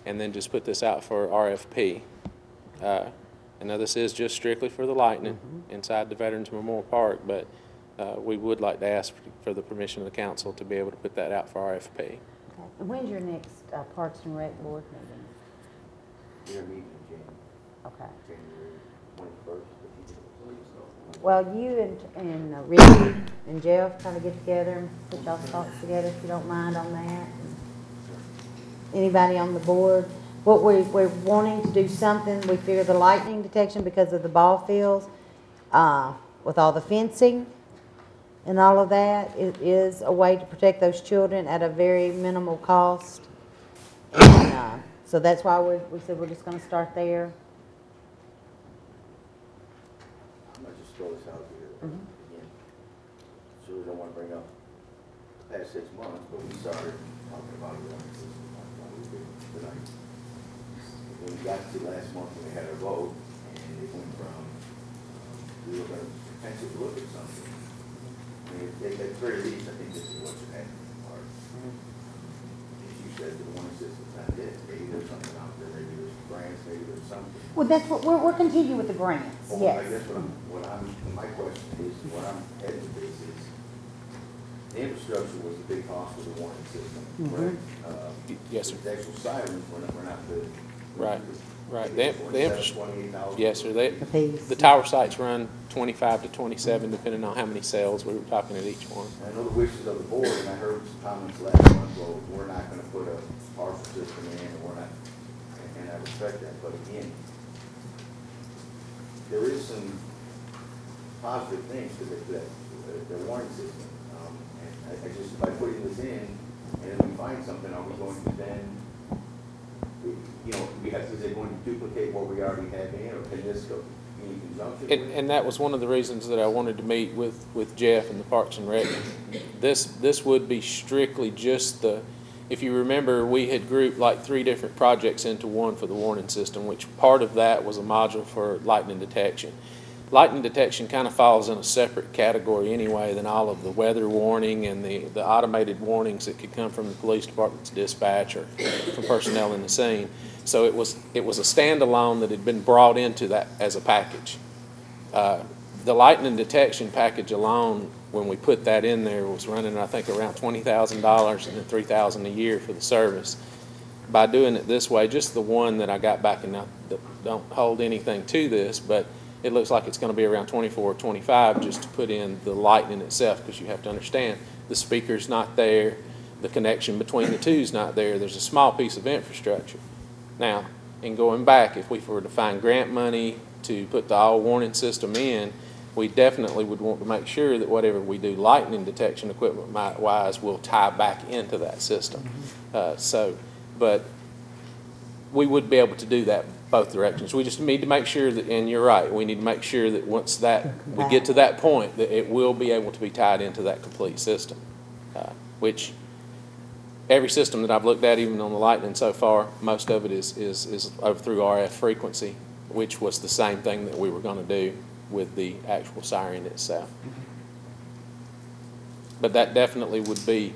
and then just put this out for RFP. And now this is just strictly for the lightning inside the Veterans Memorial Park, but we would like to ask for the permission of the council to be able to put that out for RFP. Okay. And when's your next Parks and Rec board meeting? We're meeting in Okay. January 21st. Well, you and Ricky and Jeff kind of get together and put y'all's thoughts together, if you don't mind on that. Anybody on the board? What we're wanting to do something, we figure the lightning detection because of the ball fields, with all the fencing and all of that, it is a way to protect those children at a very minimal cost. And, so that's why we said we're just going to start there. I'm going to just throw this out here. Again, sure we don't want to bring up the past 6 months, but we started talking about it tonight. When we got to last month, when we had our vote, and it went from, we were going to potentially look at something. I mean, at the very least, I think this is what should happen in the park. If you said the one system's not it, maybe there's something out there, maybe there's grants, maybe there's something. Well, that's what, we're continuing with the grants, Well, yes. I guess my question is, what I'm heading to this is, the infrastructure was the big cost of the warning system, correct? Yes, sir. The actual sirens were not good. Right. $28,000. Yes, sir. Piece. The tower sites run 25 to 27, depending on how many cells we were talking at each one. I know the wishes of the board, and I heard some comments last month, well, we're not gonna put a partial system in, and we're not, and I respect that, but again, there is some positive things to the warning system. And I just, by putting this in, and if we find something, are we going to then, you know, is it going to duplicate what we already have in, or can this go in conjunction with? And that was one of the reasons that I wanted to meet with Jeff and the Parks and Rec. This would be strictly just if you remember, we had grouped like 3 different projects into one for the warning system, which part of that was a module for lightning detection. Lightning detection kind of falls in a separate category anyway than all of the weather warning and the automated warnings that could come from the police department's dispatch or from personnel in the scene. So it was a standalone that had been brought into that as a package. The lightning detection package alone, when we put that in there, was running, I think, around $20,000 and then $3,000 a year for the service. By doing it this way, just the one that I got back, and don't hold anything to this, but it looks like it's going to be around 24 or 25 just to put in the lightning itself, because you have to understand the speaker's not there, the connection between the two's not there. There's a small piece of infrastructure. Now, in going back, if we were to find grant money to put the all warning system in, we definitely would want to make sure that whatever we do lightning detection equipment wise will tie back into that system. But we would be able to do that both directions. We just need to make sure that, and you're right, we need to make sure that once we get to that point, that it will be able to be tied into that complete system, which every system that I've looked at, even on the lightning so far, most of it is over through RF frequency, which was the same thing that we were going to do with the actual siren itself. But that definitely would be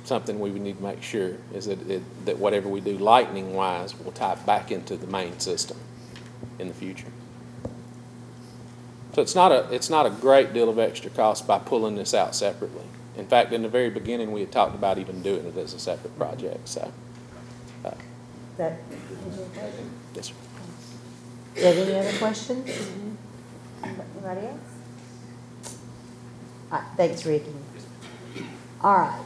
something we would need to make sure is that whatever we do lightning-wise will tie back into the main system in the future. So it's not a great deal of extra cost by pulling this out separately. In fact, in the very beginning, we had talked about even doing it as a separate project. So, That, yes, sir. do you have any other questions? Anybody else? All right, thanks, Ricky. All right.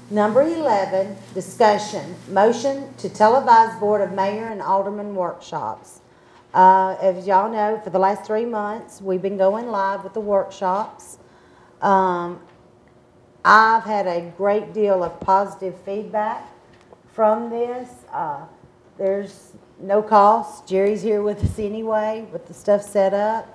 Number 11, discussion, motion to televise Board of Mayor and Alderman workshops. As y'all know, for the last 3 months, we've been going live with the workshops. I've had a great deal of positive feedback from this. There's no cost. Jerry's here with us anyway, with the stuff set up.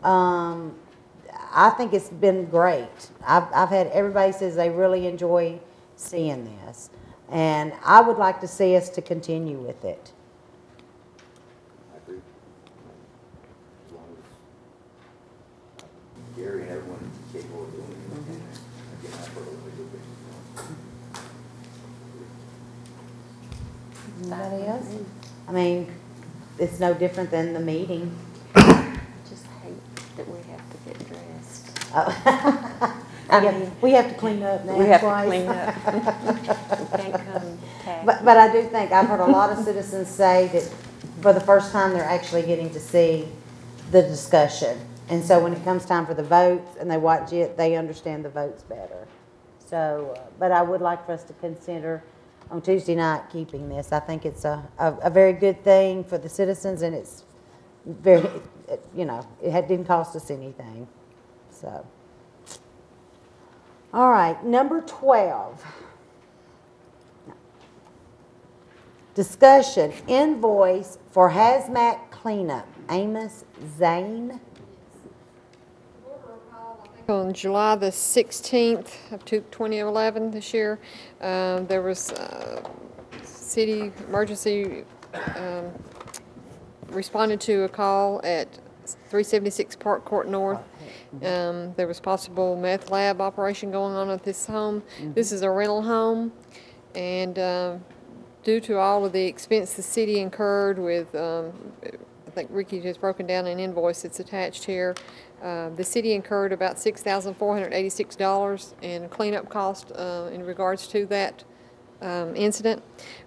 I think it's been great. I've had everybody says they really enjoy seeing this, and I would like to see us to continue with it. I agree. As long as Gary and everyone is capable of doing it, and again, I've heard a really good things. Anybody else? I mean, it's no different than the meeting. I just hate that we have to get dressed. Oh. We have to clean up now. We have to twice. clean up. We can't come tacky. But I do think, I've heard a lot of citizens say that for the first time, they're actually getting to see the discussion. And so when it comes time for the votes and they watch it, they understand the votes better. So, but I would like for us to consider on Tuesday night keeping this. I think it's a very good thing for the citizens, and it's very, you know, didn't cost us anything. So. All right, number 12. Discussion, invoice for hazmat cleanup. Amos Zane. On July the 16th of 2011 this year, there was city emergency responded to a call at 376 Park Court North. There was possible meth lab operation going on at this home. This is a rental home, and due to all of the expense the city incurred with, I think Ricky has broken down an invoice that's attached here. The city incurred about $6,486 in cleanup cost in regards to that incident.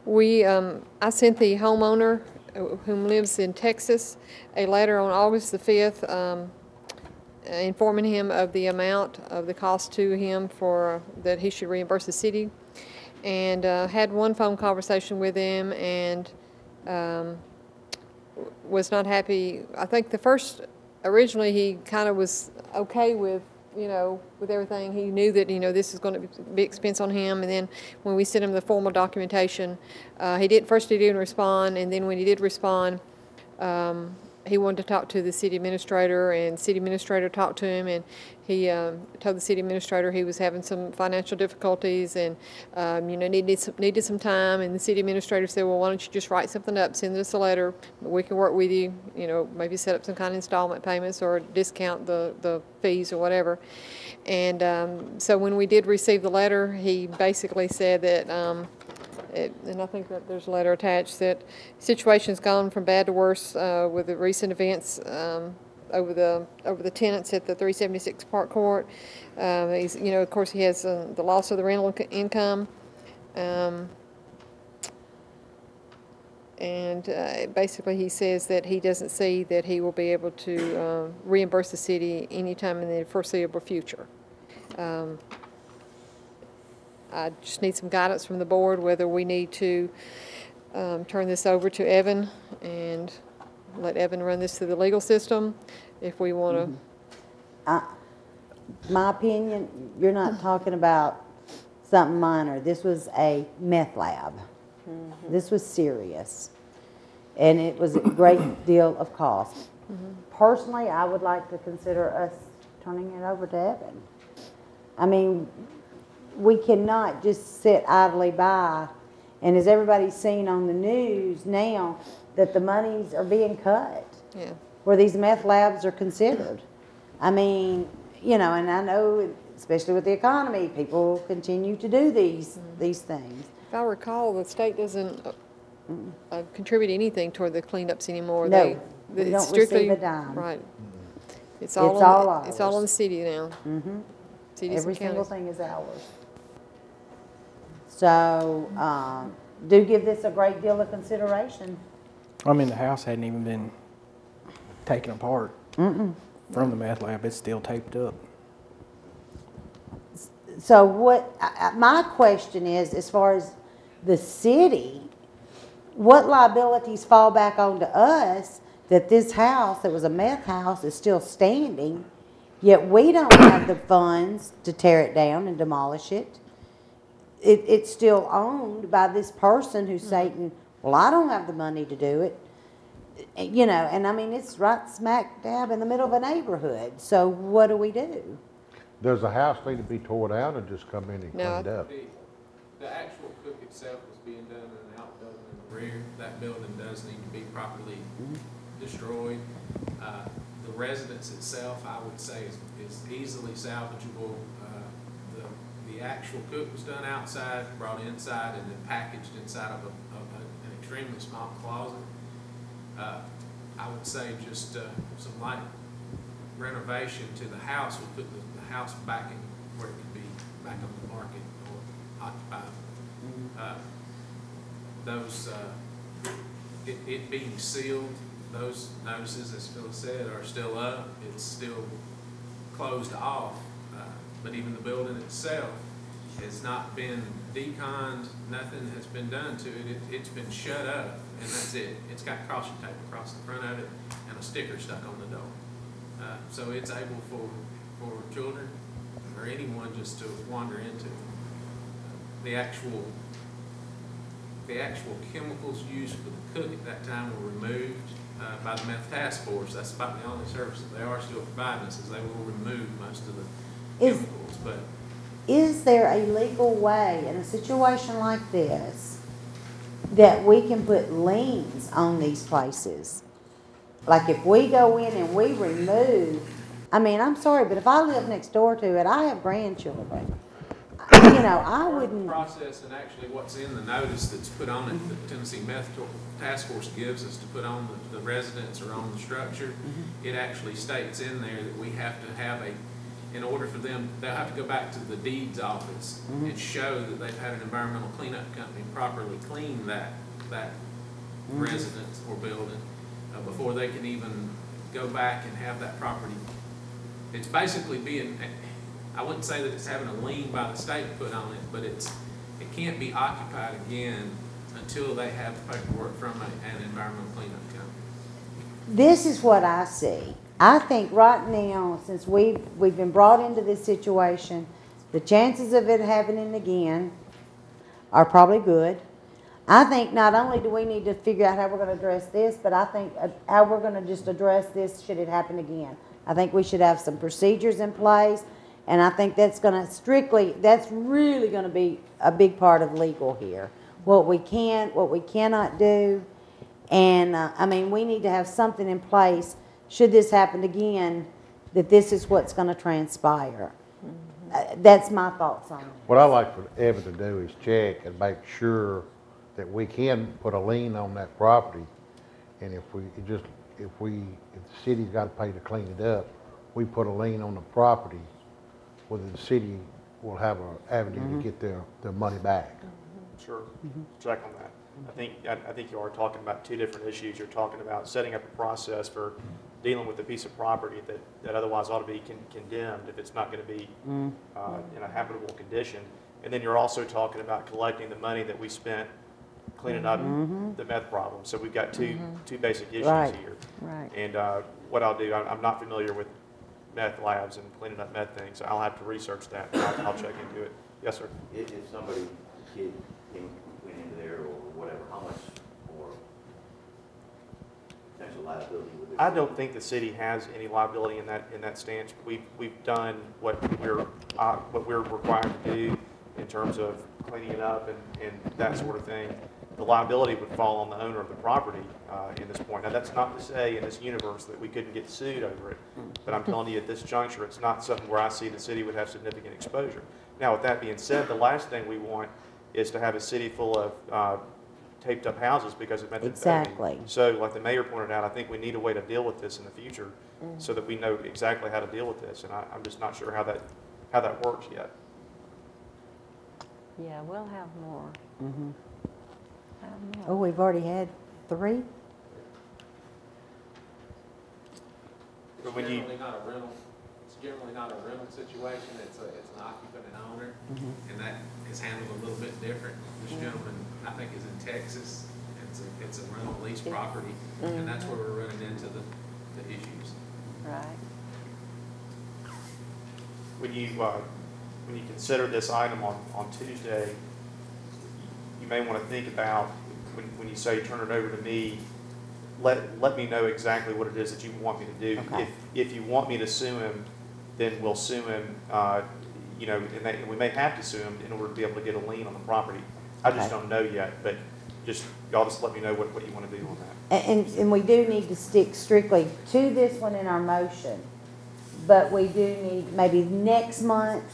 I sent the homeowner, whom lives in Texas, a letter on August the 5th informing him of the amount of the cost to him for that he should reimburse the city, and had one phone conversation with him, and was not happy. I think originally he kind of was okay with, you know, with everything. He knew that, you know, this is going to be expense on him, and then when we sent him the formal documentation, he didn't respond, and then when he did respond, he wanted to talk to the city administrator, and city administrator talked to him, and he told the city administrator he was having some financial difficulties and you know, needed some time, and the city administrator said, well, why don't you just write something up, send us a letter, we can work with you, you know, maybe set up some kind of installment payments or discount the fees or whatever. And so when we did receive the letter, he basically said that and I think that there's a letter attached, that situation's gone from bad to worse with the recent events over the tenants at the 376 Park Court. He's, you know, of course, he has the loss of the rental income, and basically he says that he doesn't see that he will be able to reimburse the city anytime in the foreseeable future. I just need some guidance from the board whether we need to turn this over to Evan and let Evan run this through the legal system, if we want to My opinion, you're not talking about something minor. This was a meth lab. This was serious. And it was a great deal of cost. Personally, I would like to consider us turning it over to Evan. I mean, we cannot just sit idly by, and as everybody's seen on the news now, that the monies are being cut. Yeah. Where these meth labs are considered. I mean, you know, and I know, especially with the economy, people continue to do these things. If I recall, the state doesn't contribute anything toward the cleanups anymore. No, we It's don't strictly- receive a dime. Right. It's It's all all on, it's all ours. on the city now. Cities Every and single counties. thing is ours. So, do give this a great deal of consideration. I mean, the house hadn't even been taken apart from the meth lab. It's still taped up. So what, my question is, as far as the city, what liabilities fall back onto us that this house, that was a meth house, is still standing, yet we don't have the funds to tear it down and demolish it? It's still owned by this person who's saying, well, I don't have the money to do it. You know, and I mean, it's right smack dab in the middle of a neighborhood. So what do we do? Does the house need to be tore down or just come in and No, cleaned up? The actual cook itself was being done in an outbuilding in the rear. That building does need to be properly destroyed. The residence itself, I would say, is easily salvageable. The actual cook was done outside, brought inside, and then packaged inside of an extremely small closet. I would say just some light renovation to the house would put the house back in where it could be back on the market or occupied. It being sealed, those notices, as Phyllis said, are still up. It's still closed off, but even the building itself has not been deconned. Nothing has been done to it. It's been shut up, and that's it. It's got caution tape across the front of it and a sticker stuck on the door. So it's able for children or anyone just to wander into. The actual chemicals used for the cook at that time were removed by the meth task force. That's about the only service that they are still providing us, is they will remove most of the chemicals. But is there a legal way in a situation like this that we can put liens on these places? Like if we go in and we remove, I mean, I'm sorry, but if I live next door to it, I have grandchildren. You know, I wouldn't. The process, and actually what's in the notice that's put on it, that the Tennessee Meth Task Force gives us to put on the residence or on the structure, it actually states in there that we have to have in order for them, they'll have to go back to the deeds office and show that they've had an environmental cleanup company properly clean that residence or building before they can even go back and have that property. It's basically being, I wouldn't say that it's having a lien by the state put on it, but it can't be occupied again until they have paperwork from an environmental cleanup company. This is what I see. I think right now, since we've been brought into this situation, the chances of it happening again are probably good. I think not only do we need to figure out how we're going to address this, but I think how we're going to just address this should it happen again. I think we should have some procedures in place, and I think that's really going to be a big part of legal here. What we can, what we cannot do, and I mean, we need to have something in place should this happen again, that this is what's going to transpire. That's my thoughts on it. What I like for Evan to do is check and make sure that we can put a lien on that property. And if the city's got to pay to clean it up, we put a lien on the property, whether the city will have an avenue to get their money back. Sure, check on that. I think you are talking about two different issues. You're talking about setting up a process for dealing with a piece of property that otherwise ought to be condemned if it's not going to be in a habitable condition. And then you're also talking about collecting the money that we spent cleaning up the meth problem. So we've got two basic issues here. Right. And what I'll do, I'm not familiar with meth labs and cleaning up meth things. I'll have to research that, and I'll check into it. Yes, sir. If somebody, kid, went into there or whatever, how much more potential liability would there be? I don't think the city has any liability in that stance. We've done what we're required to do in terms of cleaning it up and that sort of thing. The liability would fall on the owner of the property in this point. Now, that's not to say in this universe that we couldn't get sued over it, but I'm telling you at this juncture, it's not something where I see the city would have significant exposure. Now, with that being said, the last thing we want is to have a city full of taped up houses because of methamphetamine. Exactly. So, like the mayor pointed out, I think we need a way to deal with this in the future so that we know exactly how to deal with this, and I'm just not sure how that works yet. Yeah, we'll have more. Oh, we've already had 3? But when you, It's generally not a rental situation, it's an occupant and owner, and that is handled a little bit different. This gentleman, I think, is in Texas, it's a rental lease property, and that's where we're running into the issues. Right. when you consider this item on Tuesday, you may want to think about, when you say turn it over to me, let me know exactly what it is that you want me to do. Okay. If you want me to sue him, then we'll sue him, and we may have to sue him in order to be able to get a lien on the property. I just don't know yet, but y'all just let me know what you want to do on that. And we do need to stick strictly to this one in our motion, but we do need, maybe next month,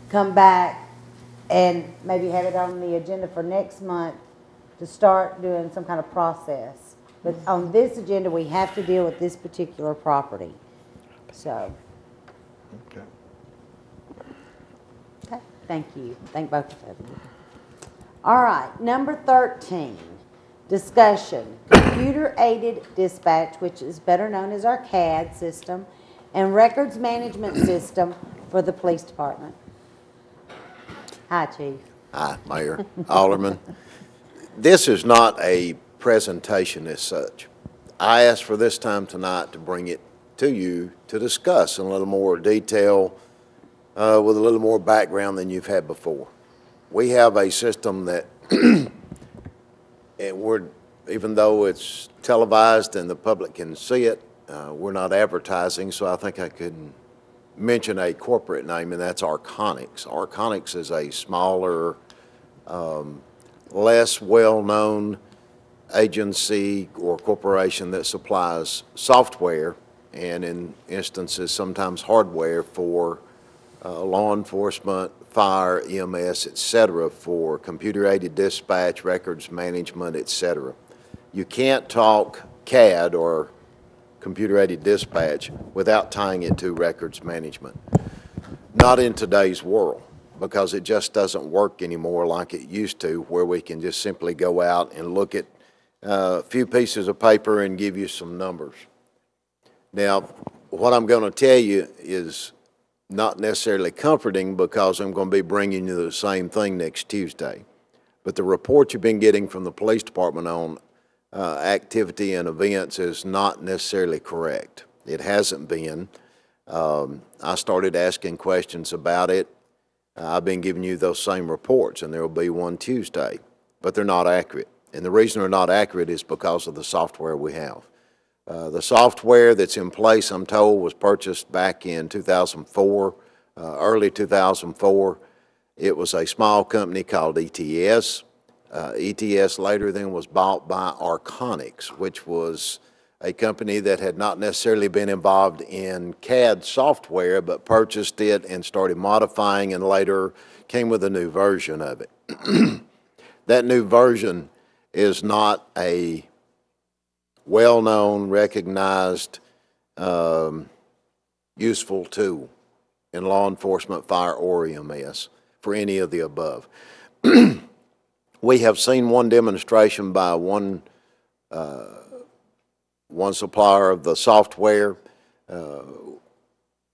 come back and maybe have it on the agenda for next month to start doing some kind of process. But on this agenda, we have to deal with this particular property, so. Okay. Okay, thank you. Thank both of you. All right, number 13, discussion, computer-aided dispatch, which is better known as our CAD system, and records management system for the police department. Hi, Chief. Hi, Mayor, Alderman. This is not a presentation as such. I asked for this time tonight to bring it to you to discuss in a little more detail with a little more background than you've had before. We have a system that, even though it's televised and the public can see it, we're not advertising, so I think I could mention a corporate name, and that's Arconics. Arconics is a smaller, less well-known agency or corporation that supplies software and, in instances, sometimes hardware for law enforcement, fire, EMS, et cetera, for computer-aided dispatch, records management, et cetera. You can't talk CAD or computer-aided dispatch without tying it to records management. Not in today's world, because it just doesn't work anymore like it used to, where we can just simply go out and look at a few pieces of paper and give you some numbers. Now, what I'm going to tell you is not necessarily comforting, because I'm going to be bringing you the same thing next Tuesday. But the report you've been getting from the police department on activity and events is not necessarily correct. It hasn't been. I started asking questions about it. I've been giving you those same reports, and there will be one Tuesday, but they're not accurate. And the reason they're not accurate is because of the software we have. The software that's in place, I'm told, was purchased back in 2004, early 2004. It was a small company called ETS. ETS later then was bought by Arconics, which was a company that had not necessarily been involved in CAD software, but purchased it and started modifying, and later came with a new version of it. That new version is not a well-known, recognized, useful tool in law enforcement, fire, or EMS for any of the above. We have seen one demonstration by one supplier of the software.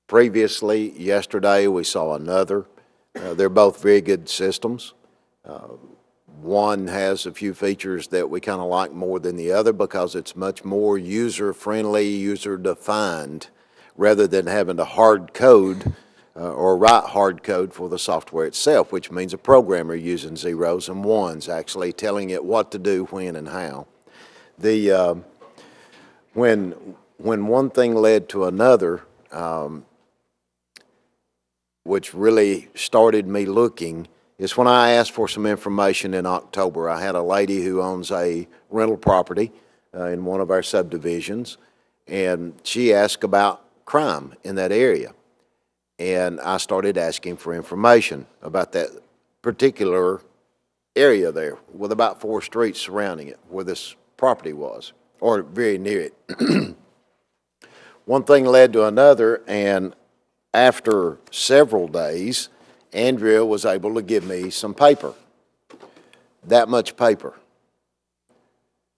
Previously, yesterday, we saw another. They're both very good systems. One has a few features that we kind of like more than the other because it's much more user-friendly, user-defined, rather than having to hard code or write hard code for the software itself, which means a programmer using zeros and ones, actually telling it what to do, when, and how. When one thing led to another, which really started me looking, is when I asked for some information in October. I had a lady who owns a rental property in one of our subdivisions, and she asked about crime in that area. And I started asking for information about that particular area there, with about 4 streets surrounding it, where this property was, or very near it. One thing led to another, and after several days, Andrea was able to give me some paper. That much paper.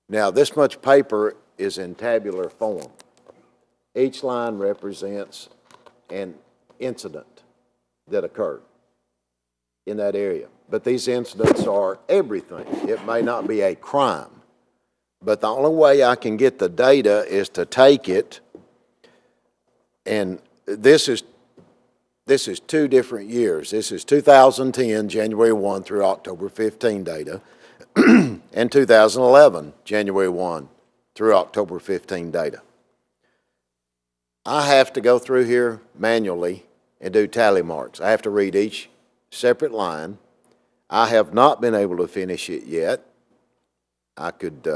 Now, this much paper is in tabular form. Each line represents an incident that occurred in that area. But these incidents are everything. It may not be a crime, but the only way I can get the data is to take it, and this is 2 different years. This is 2010, January 1 through October 15 data, and 2011, January 1 through October 15 data. I have to go through here manually and do tally marks. I have to read each separate line. I have not been able to finish it yet. I could,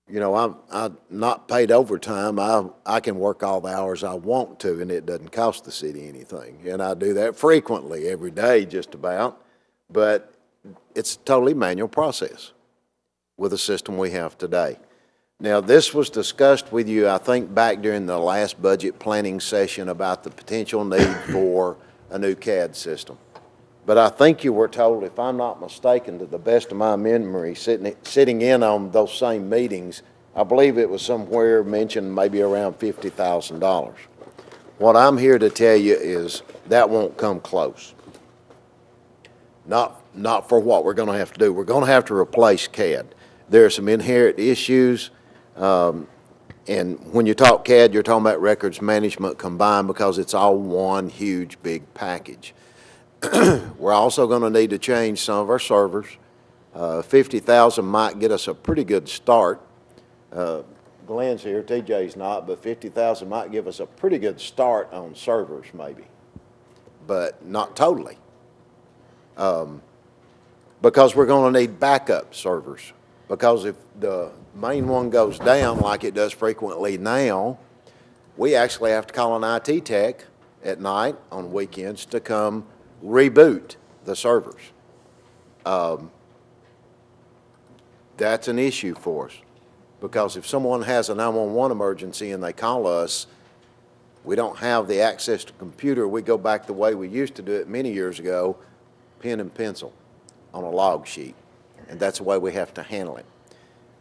I'm not paid overtime. I can work all the hours I want to, and it doesn't cost the city anything. And I do that frequently, every day just about. But it's a totally manual process with the system we have today. Now, this was discussed with you, I think, back during the last budget planning session about the potential need for a new CAD system. But I think you were told, if I'm not mistaken, to the best of my memory, sitting in on those same meetings, I believe it was somewhere mentioned maybe around $50,000. What I'm here to tell you is that won't come close. Not for what we're going to have to do. We're going to have to replace CAD. There are some inherent issues. And when you talk CAD, you're talking about records management combined, because it's all one huge big package. We're also going to need to change some of our servers. 50,000 might get us a pretty good start. Glenn's here, TJ's not, but 50,000 might give us a pretty good start on servers maybe, but not totally. Because we're going to need backup servers. Because if the main one goes down like it does frequently now, we actually have to call an IT tech at night on weekends to come reboot the servers. That's an issue for us, because if someone has a 911 emergency and they call us, we don't have the access to computer. We go back the way we used to do it many years ago, pen and pencil on a log sheet, and that's the way we have to handle it.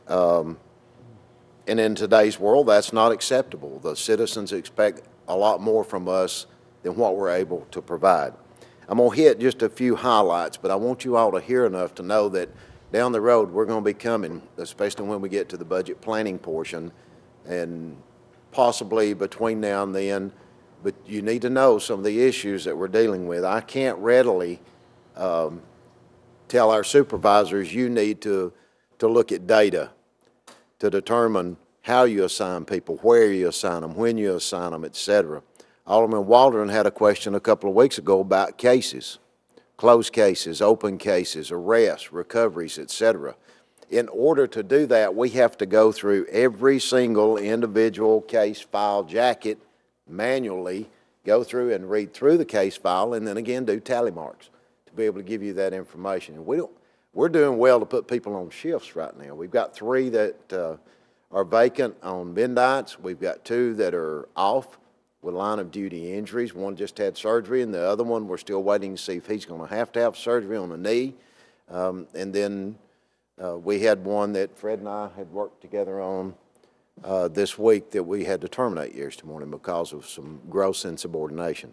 And in today's world, that's not acceptable. The citizens expect a lot more from us than what we're able to provide. I'm going to hit just a few highlights, but I want you all to hear enough to know that down the road we're going to be coming, especially when we get to the budget planning portion, and possibly between now and then, but you need to know some of the issues that we're dealing with. I can't readily tell our supervisors you need to look at data to determine how you assign people, where you assign them, when you assign them, etc. Alderman Waldron had a question a couple of weeks ago about cases, closed cases, open cases, arrests, recoveries, etc. In order to do that, we have to go through every single individual case file jacket manually, go through and read through the case file, and then again do tally marks to be able to give you that information. We're doing well to put people on shifts right now. We've got 3 that are vacant on midnights. We've got 2 that are off with line of duty injuries. One just had surgery, and the other one we're still waiting to see if he's going to have surgery on the knee. And then we had one that Fred and I had worked together on this week that we had to terminate yesterday morning because of some gross insubordination.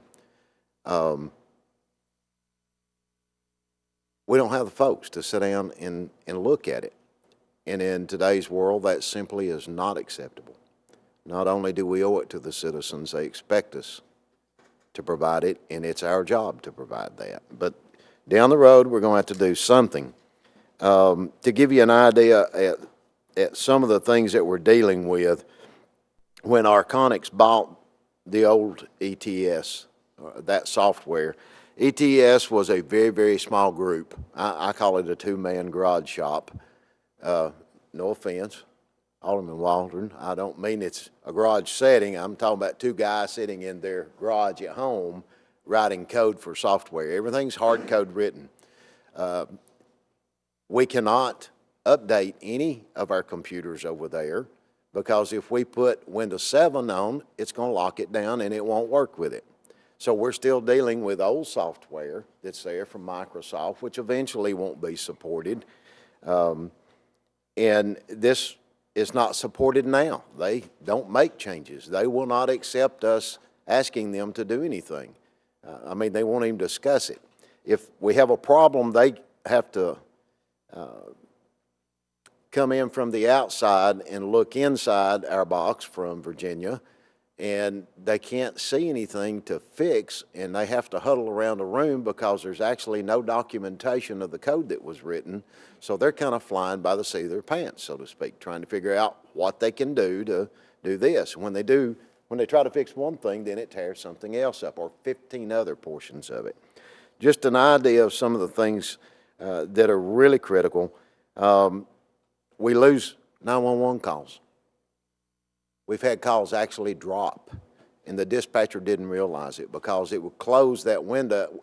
We don't have the folks to sit down and look at it. And in today's world, that simply is not acceptable. not only do we owe it to the citizens, they expect us to provide it, and it's our job to provide that. But down the road, we're going to have to do something. To give you an idea at some of the things that we're dealing with, when Arconics bought the old ETS, that software, ETS was a very, very small group. I call it a two-man garage shop. No offense, Alderman Waldron, I don't mean it's a garage setting. I'm talking about two guys sitting in their garage at home writing code for software. Everything's hard code written. We cannot update any of our computers over there because if we put Windows 7 on, it's going to lock it down and it won't work with it. So we're still dealing with old software that's there from Microsoft, which eventually won't be supported. And this is not supported now. They don't make changes. They will not accept us asking them to do anything. I mean, they won't even discuss it. If we have a problem, they have to come in from the outside and look inside our box from Virginia, and they can't see anything to fix, and they have to huddle around a room because there's actually no documentation of the code that was written. So they're kind of flying by the seat of their pants, so to speak, trying to figure out what they can do to do this. When they try to fix one thing, then it tears something else up, or 15 other portions of it. Just an idea of some of the things that are really critical. We lose 911 calls. We've had calls actually drop, and the dispatcher didn't realize it because it would close that window.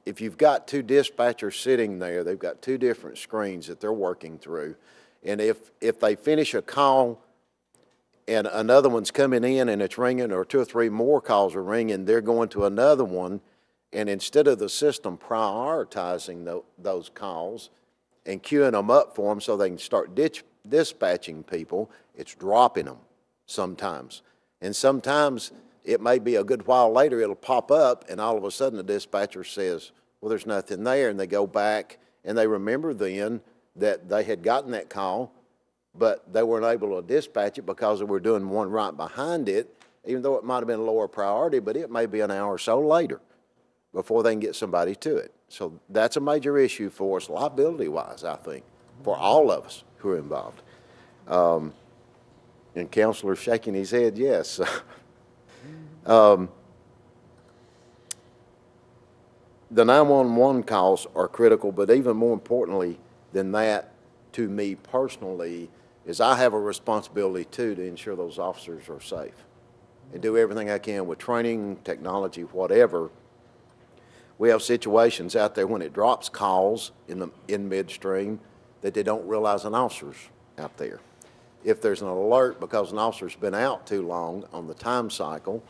If you've got two dispatchers sitting there, they've got two different screens that they're working through, and if they finish a call and another one's coming in and it's ringing, or two or three more calls are ringing, they're going to another one, and instead of the system prioritizing those calls and queuing them up for them so they can start dispatching people, it's dropping them sometimes. And sometimes it may be a good while later, it'll pop up, and all of a sudden the dispatcher says, well, there's nothing there, and they go back and they remember then that they had gotten that call, but they weren't able to dispatch it because they were doing one right behind it, even though it might have been a lower priority, but it may be an hour or so later before they can get somebody to it. So that's a major issue for us, liability-wise, I think, for all of us who are involved. And Counselor's shaking his head, yes. The 911 calls are critical, but even more importantly than that, to me personally, is I have a responsibility too to ensure those officers are safe and do everything I can with training, technology, whatever. We have situations out there when it drops calls in midstream that they don't realize an officer's out there. If there's an alert because an officer's been out too long on the time cycle,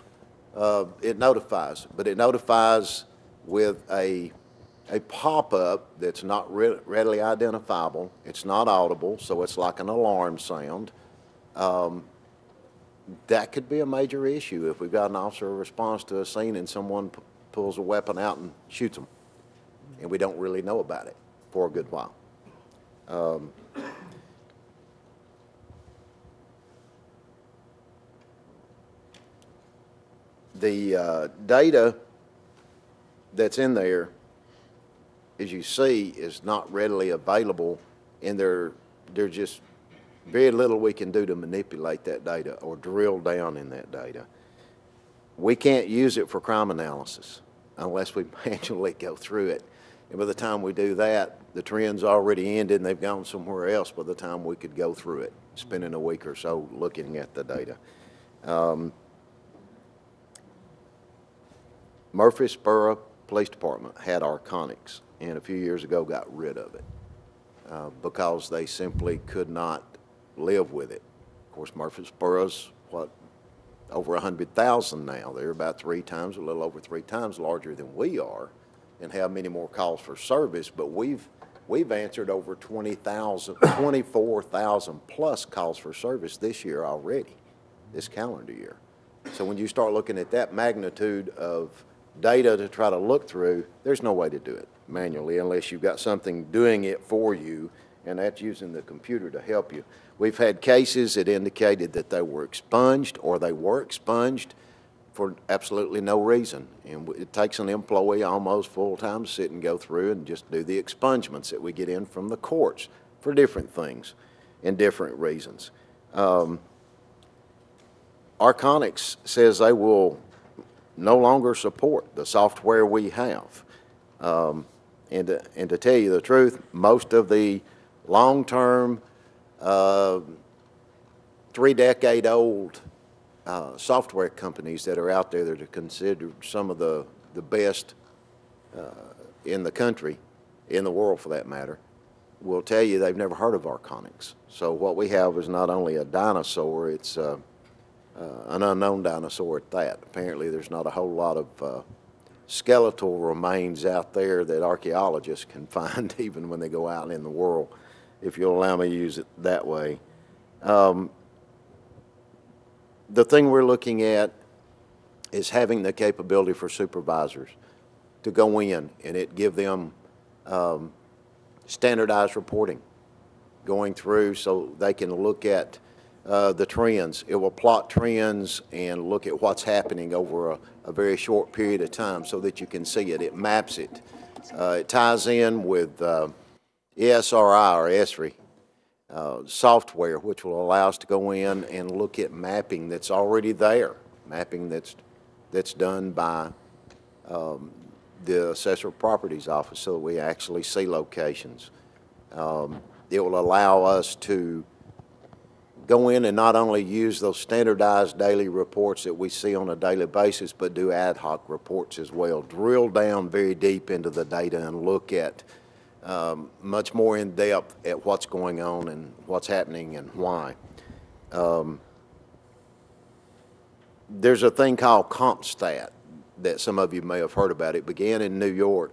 it notifies. But it notifies with a pop-up that's not readily identifiable. It's not audible, so it's like an alarm sound. That could be a major issue if we've got an officer who responds to a scene and someone pulls a weapon out and shoots them, and we don't really know about it for a good while. The data that's in there, as you see, is not readily available, and there's just very little we can do to manipulate that data or drill down in that data. We can't use it for crime analysis unless we manually go through it. And by the time we do that, the trend's already ended and they've gone somewhere else by the time we could go through it, spending a week or so looking at the data. Murfreesboro Police Department had Arconics, and a few years ago got rid of it because they simply could not live with it. Of course, Murfreesboro's over 100,000 now. They're about a little over three times larger than we are, and have many more calls for service. But we've answered over 24,000 plus calls for service this year already, this calendar year. So when you start looking at that magnitude of data to try to look through, there's no way to do it manually unless you've got something doing it for you and that's using the computer to help you. We've had cases that indicated that they were expunged or they were expunged for absolutely no reason. And it takes an employee almost full-time to sit and go through and just do the expungements that we get in from the courts for different things and different reasons. Arconics says they will no longer support the software we have. And to tell you the truth, most of the long-term, 3-decade-old software companies that are out there that are considered some of the best in the country, in the world for that matter, will tell you they've never heard of Arconics. So what we have is not only a dinosaur, it's an unknown dinosaur at that. Apparently there's not a whole lot of skeletal remains out there that archaeologists can find even when they go out in the world, if you'll allow me to use it that way. The thing we're looking at is having the capability for supervisors to go in and it give them standardized reporting going through so they can look at the trends. It will plot trends and look at what's happening over a very short period of time so that you can see it. It maps it. It ties in with ESRI or ESRI software, which will allow us to go in and look at mapping that's already there, mapping that's done by the Assessor of Properties Office so that we actually see locations. It will allow us to go in and not only use those standardized daily reports that we see on a daily basis, but do ad hoc reports as well. Drill down very deep into the data and look at much more in depth at what's going on and what's happening and why. There's a thing called CompStat that some of you may have heard about. It began in New York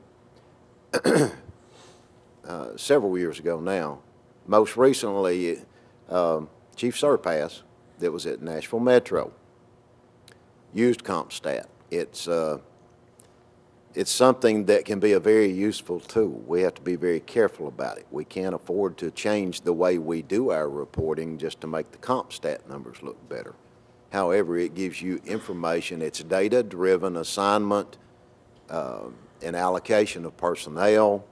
several years ago now. Most recently, Chief Surpass, that was at Nashville Metro, used CompStat. It's something that can be a very useful tool. We have to be very careful about it. We can't afford to change the way we do our reporting just to make the CompStat numbers look better. However, it gives you information. It's data-driven assignment and allocation of personnel,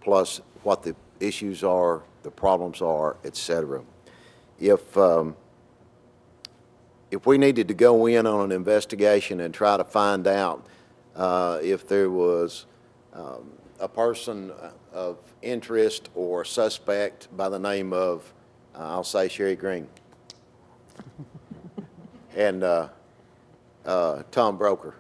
plus what the issues are, the problems are, etc. If we needed to go in on an investigation and try to find out if there was a person of interest or suspect by the name of, I'll say Sherry Green, and Tom Broker.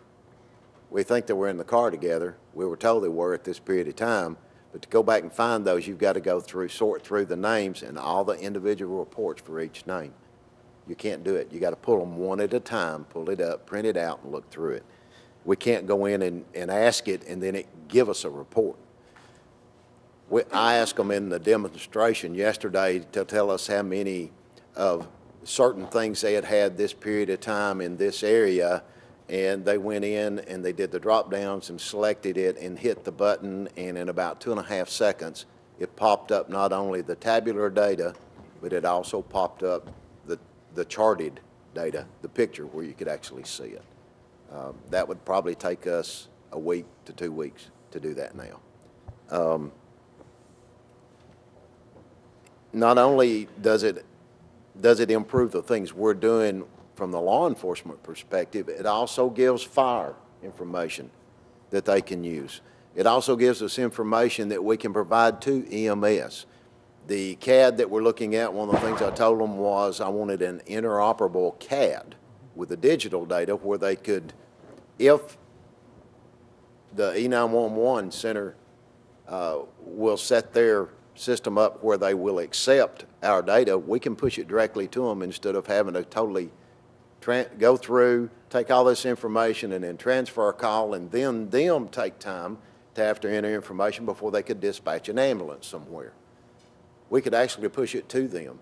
We think that we're in the car together. We were told they were at this period of time, but to go back and find those, you've got to go through, sort through the names and all the individual reports for each name. You can't do it. You got to pull them one at a time, pull it up, print it out, and look through it. We can't go in and ask it and then it give us a report. I asked them in the demonstration yesterday to tell us how many of certain things they had had this period of time in this area, and they went in and they did the drop downs and selected it and hit the button, and in about 2.5 seconds it popped up not only the tabular data, but it also popped up the charted data, the picture where you could actually see it. That would probably take us a week to 2 weeks to do that now. Not only does it improve the things we're doing from the law enforcement perspective, it also gives fire information that they can use. It also gives us information that we can provide to EMS. The CAD that we're looking at, one of the things I told them was I wanted an interoperable CAD with the digital data where they could, if the E911 center will set their system up where they will accept our data, we can push it directly to them instead of having to totally go through, take all this information and then transfer a call and then them take time to have to enter information before they could dispatch an ambulance somewhere. We could actually push it to them.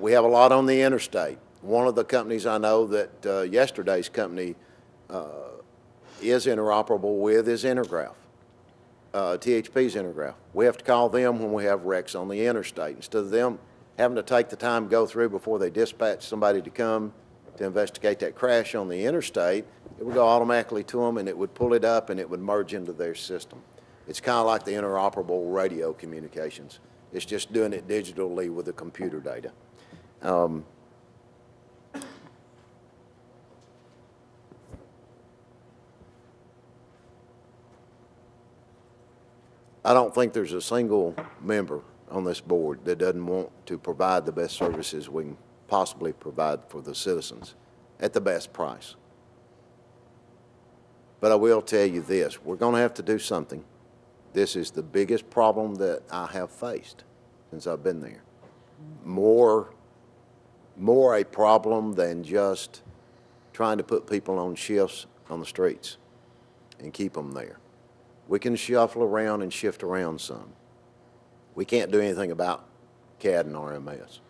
We have a lot on the interstate. One of the companies I know that yesterday's company is interoperable with is Intergraph. THP's intergraph. We have to call them when we have wrecks on the interstate. Instead of them having to take the time to go through before they dispatch somebody to come to investigate that crash on the interstate, it would go automatically to them and it would pull it up and it would merge into their system. It's kind of like the interoperable radio communications. It's just doing it digitally with the computer data. I don't think there's a single member on this board that doesn't want to provide the best services we can possibly provide for the citizens at the best price. But I will tell you this, we're going to have to do something. This is the biggest problem that I have faced since I've been there. More a problem than just trying to put people on shifts on the streets and keep them there. We can shuffle around and shift around some. We can't do anything about CAD and RMS.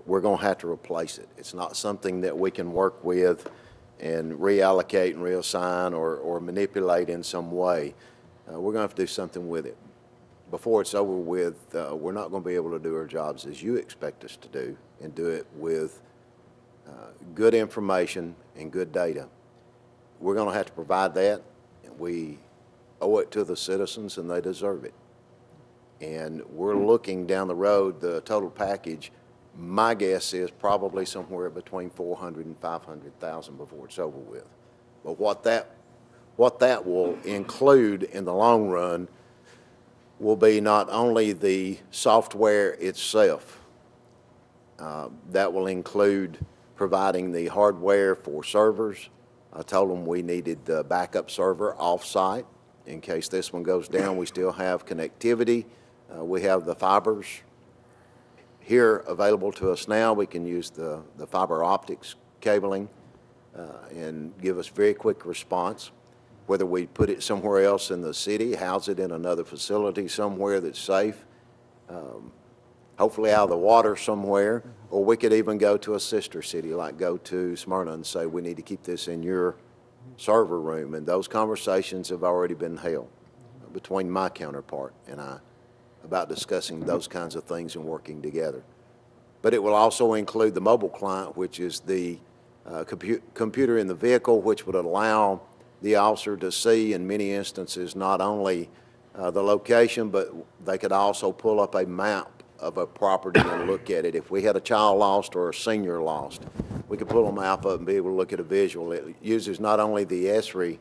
We're going to have to replace it. It's not something that we can work with and reallocate and reassign or manipulate in some way. We're going to have to do something with it. Before it's over with, we're not going to be able to do our jobs as you expect us to do and do it with good information and good data. We're going to have to provide that. We owe it to the citizens and they deserve it. And we're looking down the road, the total package, my guess is probably somewhere between 400 and 500,000 before it's over with. But what that will include in the long run will be not only the software itself, that will include providing the hardware for servers. I told them we needed the backup server off-site. In case this one goes down, we still have connectivity. We have the fibers here available to us now. We can use the fiber optics cabling and give us very quick response. Whether we put it somewhere else in the city, house it in another facility somewhere that's safe, hopefully out of the water somewhere, or we could even go to a sister city, like go to Smyrna and say, we need to keep this in your server room. And those conversations have already been held between my counterpart and I about discussing those kinds of things and working together. But it will also include the mobile client, which is the computer in the vehicle, which would allow the officer to see in many instances not only the location, but they could also pull up a map of a property and look at it. If we had a child lost or a senior lost, we could pull a map up and be able to look at a visual. It uses not only the ESRI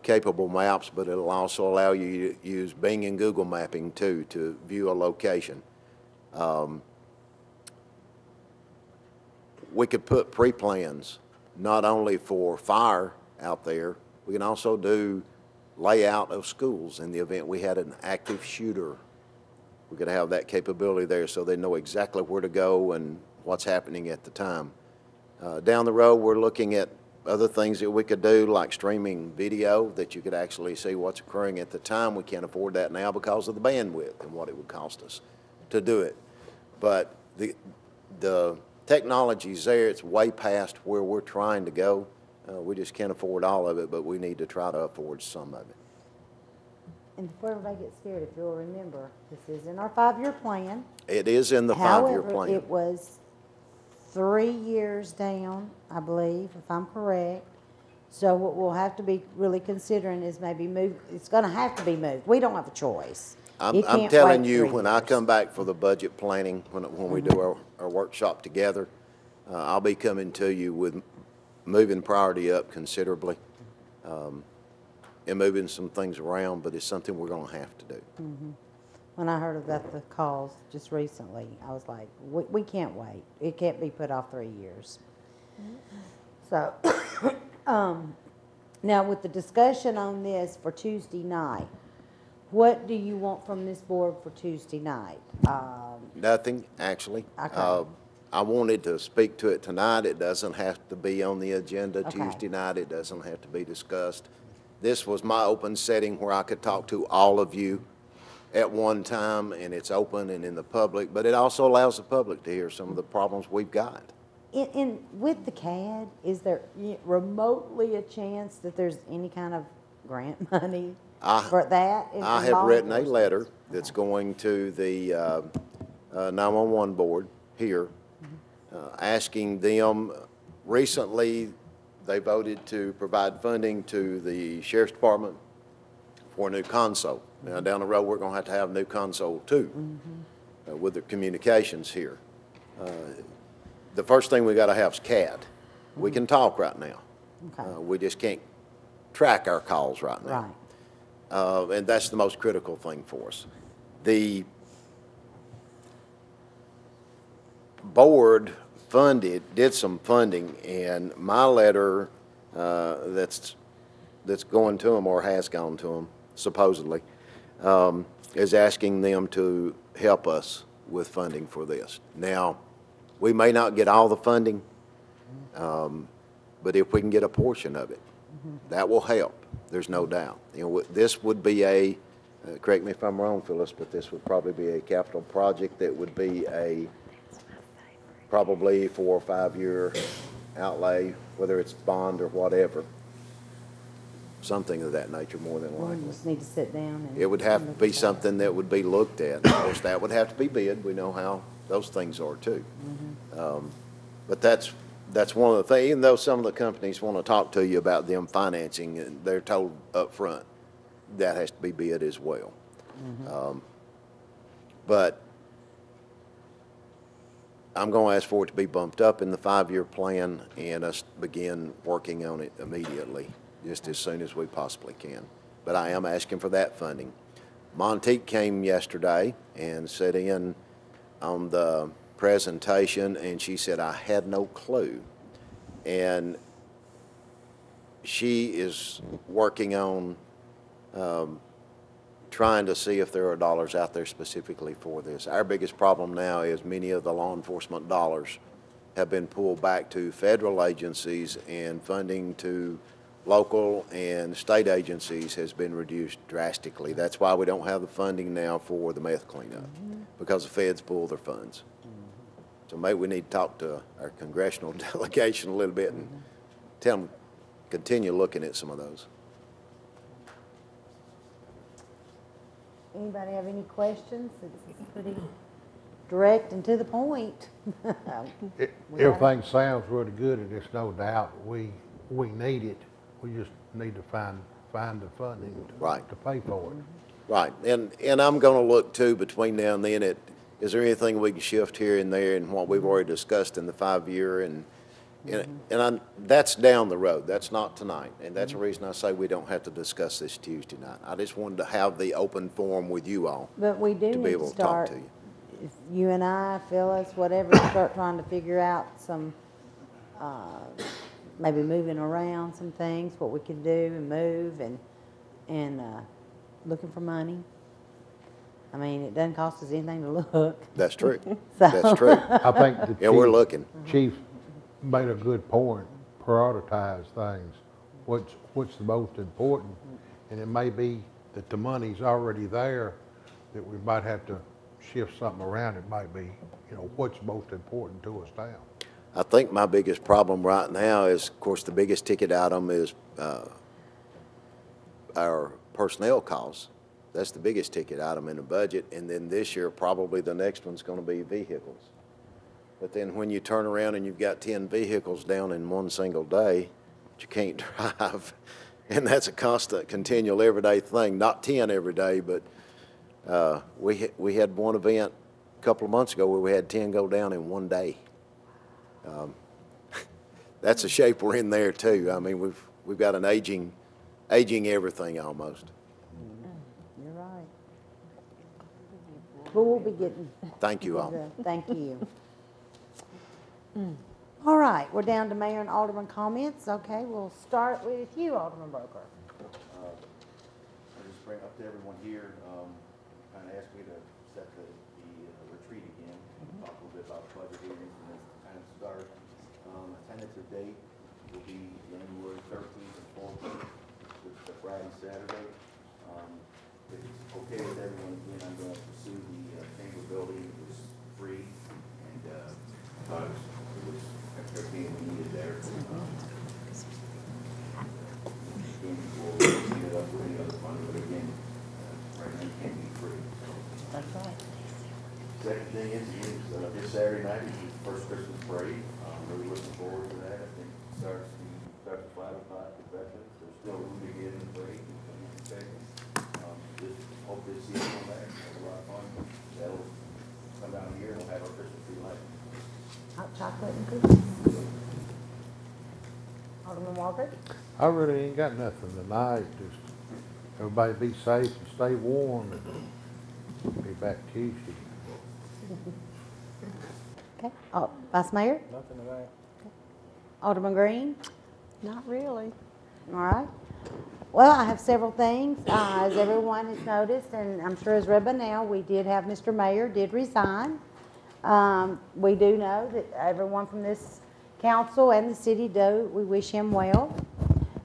capable maps, but it'll also allow you to use Bing and Google mapping too to view a location. We could put pre-plans not only for fire out there, we can also do layout of schools in the event we had an active shooter. We could have that capability there so they know exactly where to go and what's happening at the time. Down the road, we're looking at other things that we could do, like streaming video that you could actually see what's occurring at the time. We can't afford that now because of the bandwidth and what it would cost us to do it. But the technology's there. It's way past where we're trying to go. We just can't afford all of it, but we need to try to afford some of it. And before everybody gets scared, if you'll remember, this is in our 5-year plan. It is in the 5-year plan. However, it was 3 years down, I believe, if I'm correct. So what we'll have to be really considering is maybe move, it's gonna have to be moved. We don't have a choice. I'm telling you, when I come back for the budget planning, when we do our workshop together, I'll be coming to you with moving priority up considerably and moving some things around, but it's something we're going to have to do. Mm-hmm. When I heard about the calls just recently, I was like, we can't wait. It can't be put off 3 years. So, now with the discussion on this for Tuesday night, what do you want from this board for Tuesday night? Nothing, actually. Okay. I wanted to speak to it tonight. It doesn't have to be on the agenda Okay. Tuesday night. It doesn't have to be discussed. This was my open setting where I could talk to all of you at one time, and it's open and in the public, but it also allows the public to hear some of the problems we've got. With the CAD, is there remotely a chance that there's any kind of grant money? for that? in I from have law written a enforcement? letter that's going to the 911 board here, asking them, recently, they voted to provide funding to the sheriff's department for a new console. Now, down the road, we're going to have a new console too, with the communications here. The first thing we got to have is CAD. We can talk right now. Okay. We just can't track our calls right now. Right. And that's the most critical thing for us. The board did some funding, and my letter that's going to them, or has gone to them supposedly, is asking them to help us with funding for this. Now, we may not get all the funding, but if we can get a portion of it, that will help. There's no doubt. You know, this would be correct me if I'm wrong, Phyllis, but this would probably be a capital project that would be probably 4 or 5 year outlay, whether it's bond or whatever. Something of that nature, more than We likely. just need to sit down and. It would have to be something that would be looked at. Of course, that would have to be bid. We know how those things are too. But that's one of the things, even though some of the companies want to talk to you about them financing, and they're told up front that has to be bid as well. But I'm going to ask for it to be bumped up in the 5-year plan and us begin working on it immediately, just as soon as we possibly can. But I am asking for that funding. Monteque came yesterday and sat in on the presentation, and she said, I had no clue. And she is working on trying to see if there are dollars out there specifically for this. Our biggest problem now is many of the law enforcement dollars have been pulled back to federal agencies, and funding to local and state agencies has been reduced drastically. That's why we don't have the funding now for the meth cleanup, because the feds pull their funds. So maybe we need to talk to our congressional delegation a little bit and tell them, continue looking at some of those. Anybody have any questions? It's pretty direct and to the point. Everything sounds really good, and there's no doubt we need it. We just need to find the funding to pay for it. Right, and I'm going to look too between now and then at, is there anything we can shift here and there in what we've already discussed in the 5-year, and that's down the road. That's not tonight, and that's the reason I say we don't have to discuss this Tuesday night. I just wanted to have the open forum with you all. But we do to be need able to to talk start, to you. if you and I, Phyllis, whatever, start trying to figure out some, maybe moving around some things, what we can do and move, and looking for money. I mean, it doesn't cost us anything to look. That's true. So- That's true. I think the Yeah, we're looking. Chief made a good point, prioritize things. What's the most important? And it may be that the money's already there, that we might have to shift something around. It might be, what's most important to us now. I think my biggest problem right now is, of course, the biggest ticket item is our personnel costs. That's the biggest ticket item in the budget. And then this year, probably the next one's going to be vehicles. But then when you turn around and you've got 10 vehicles down in one single day, that you can't drive, and that's a constant, continual, everyday thing. Not 10 every day, but we had one event a couple of months ago where we had 10 go down in one day. That's the shape we're in there too. I mean, we've got an aging everything almost. You're right. But we'll be getting. Thank you all. Thank you. All right, we're down to mayor and alderman comments. Okay, we'll start with you, Alderman Broker. I just bring up to everyone here, kind of ask me to set the retreat again, talk a little bit about budget hearings, and then kind of start. A tentative date will be January 13th and 14th, which is a Friday, Saturday. If it's okay with everyone, again, I'm going to pursue the chamber building. It was free, and it was everything we needed there. Again, we'll get it up with any other fund, but again, questions, there's still room to get in the break, and second. Just hope to see you come back, have a lot of fun. That'll come down here and we'll have our Christmas tree light. Hot chocolate and cookies. Alderman Walker? I really ain't got nothing tonight, just everybody be safe and stay warm and be back Tuesday. Okay. Oh, Vice Mayor? Nothing tonight. Alderman Green? Not really. All right. Well, I have several things. As everyone has noticed, and I'm sure has read by now, we did have Mr. Mayor did resign. We do know that everyone from this council and the city we wish him well.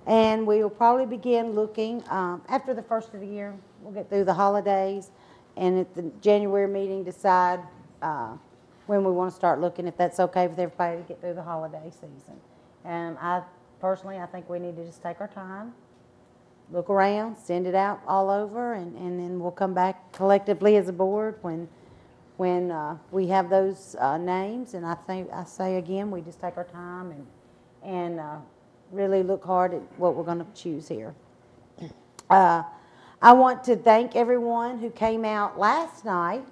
And we will probably begin looking, after the first of the year, we'll get through the holidays, and at the January meeting decide when we want to start looking, if that's okay with everybody to get through the holiday season. And I think we need to just take our time, look around, send it out all over, and then we'll come back collectively as a board when we have those names. And I say again, we just take our time and really look hard at what we're going to choose here. I want to thank everyone who came out last night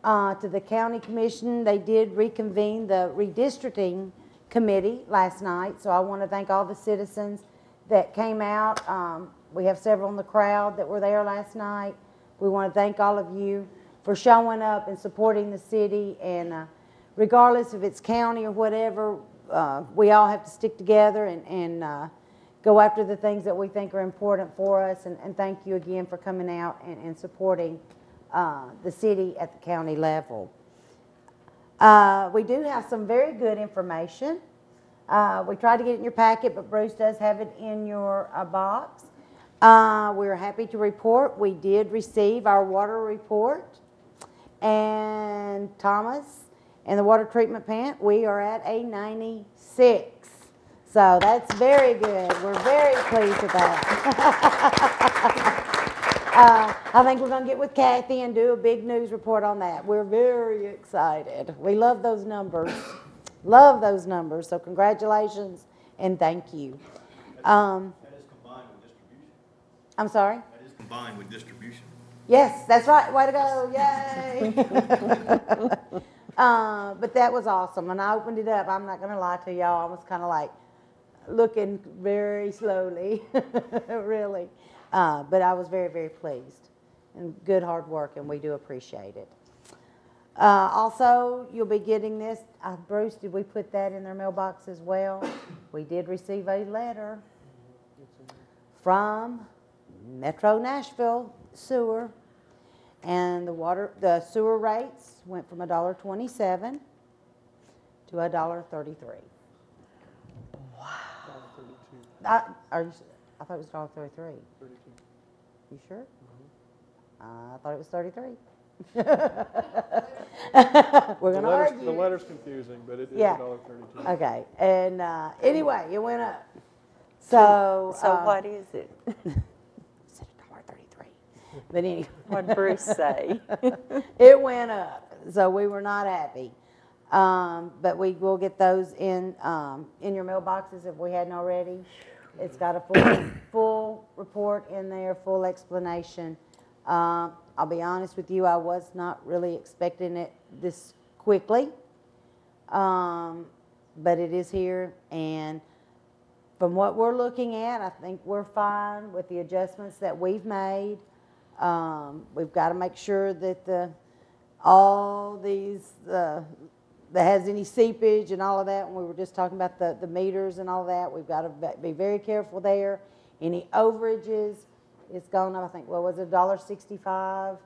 to the county commission. They did reconvene the redistricting committee last night, so I want to thank all the citizens that came out. We have several in the crowd that were there last night. We want to thank all of you for showing up and supporting the city, and regardless if it's county or whatever, we all have to stick together and go after the things that we think are important for us, and thank you again for coming out and supporting the city at the county level. We do have some very good information. We tried to get it in your packet, but Bruce does have it in your box. We're happy to report we did receive our water report. And Thomas and the water treatment plant, we are at a 96. So that's very good. We're very pleased with that. I think we're going to get with Kathy and do a big news report on that. We're very excited. We love those numbers. Love those numbers. So congratulations and thank you. That is combined with distribution. I'm sorry? That is combined with distribution. Yes, that's right. Way to go. Yay. But that was awesome. When I opened it up, I'm not going to lie to y'all, I was kind of like looking very slowly, really. But I was very, very pleased. And good hard work, and we do appreciate it. Also, you'll be getting this. Bruce, did we put that in their mailbox as well? We did receive a letter from Metro Nashville Sewer, and the sewer rates went from $1.27 to $1.33. Wow. I thought it was $1.33. You sure? I thought it was 33. We're going to argue. The letter's confusing, but it is Yeah. $1.32. Okay, and anyway, it went up. So what is it? Said $1.33. But anyway. What'd Bruce say? It went up, so we were not happy. But we will get those in your mailboxes if we hadn't already. It's got a full report in there, full explanation. I'll be honest with you, I was not really expecting it this quickly. But it is here, and from what we're looking at, I think we're fine with the adjustments that we've made. We've got to make sure that all these, that has any seepage and all of that, and we were just talking about the meters and all that, we've got to be very careful there. Any overages, it's gone up, I think, what was it, $1.65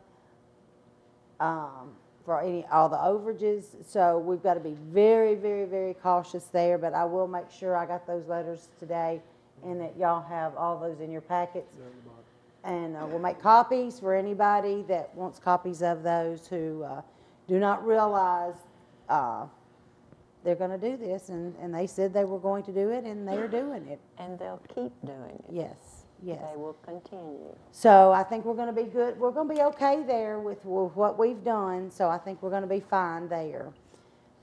for all the overages. So we've got to be very, very, very cautious there, but I will make sure I got those letters today and that y'all have all those in your packets. And we'll make copies for anybody that wants copies of those who do not realize they're going to do this, and they said they were going to do it, and they're doing it. And they'll keep doing it. Yes, yes. They will continue. So I think we're going to be good. We're going to be okay there with what we've done, so I think we're going to be fine there.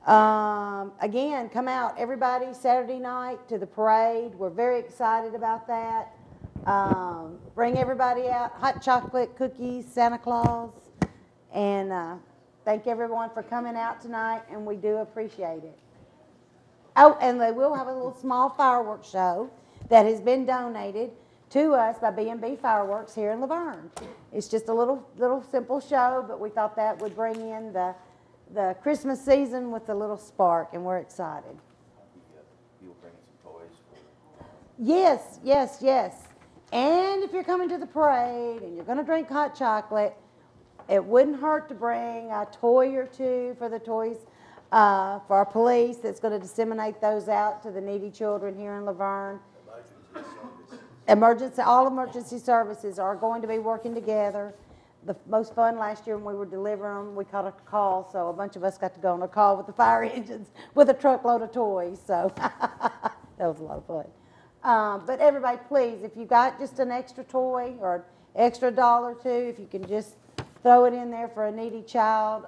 Again, come out, everybody, Saturday night to the parade. We're very excited about that. Bring everybody out, hot chocolate, cookies, Santa Claus. And thank everyone for coming out tonight, and we do appreciate it. Oh, and they will have a little small fireworks show that has been donated to us by B&B Fireworks here in Laverne. It's just a little simple show, but we thought that would bring in the Christmas season with a little spark, and we're excited. You'll bring some toys for. Yes, yes, yes. And if you're coming to the parade and you're going to drink hot chocolate, it wouldn't hurt to bring a toy or two for the toys for our police that's going to disseminate those out to the needy children here in Laverne. All emergency services are going to be working together. The most fun last year when we were delivering them, we caught a call, so a bunch of us got to go on a call with the fire engines with a truckload of toys, so that was a lot of fun. But everybody, please, if you got just an extra toy or an extra $1 or $2, if you can just throw it in there for a needy child,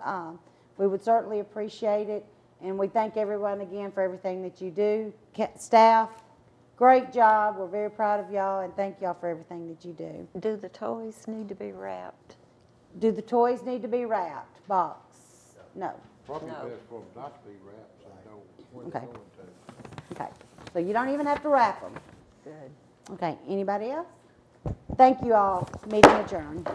we would certainly appreciate it. And we thank everyone again for everything that you do. Staff, great job. We're very proud of y'all, and thank y'all for everything that you do. Do the toys need to be wrapped? Do the toys need to be wrapped? Box? No. Probably No. best for them not to be wrapped, so they know when Okay. they're going to. Okay. So you don't even have to wrap them. Good. Okay. Anybody else? Thank you all. Meeting adjourned.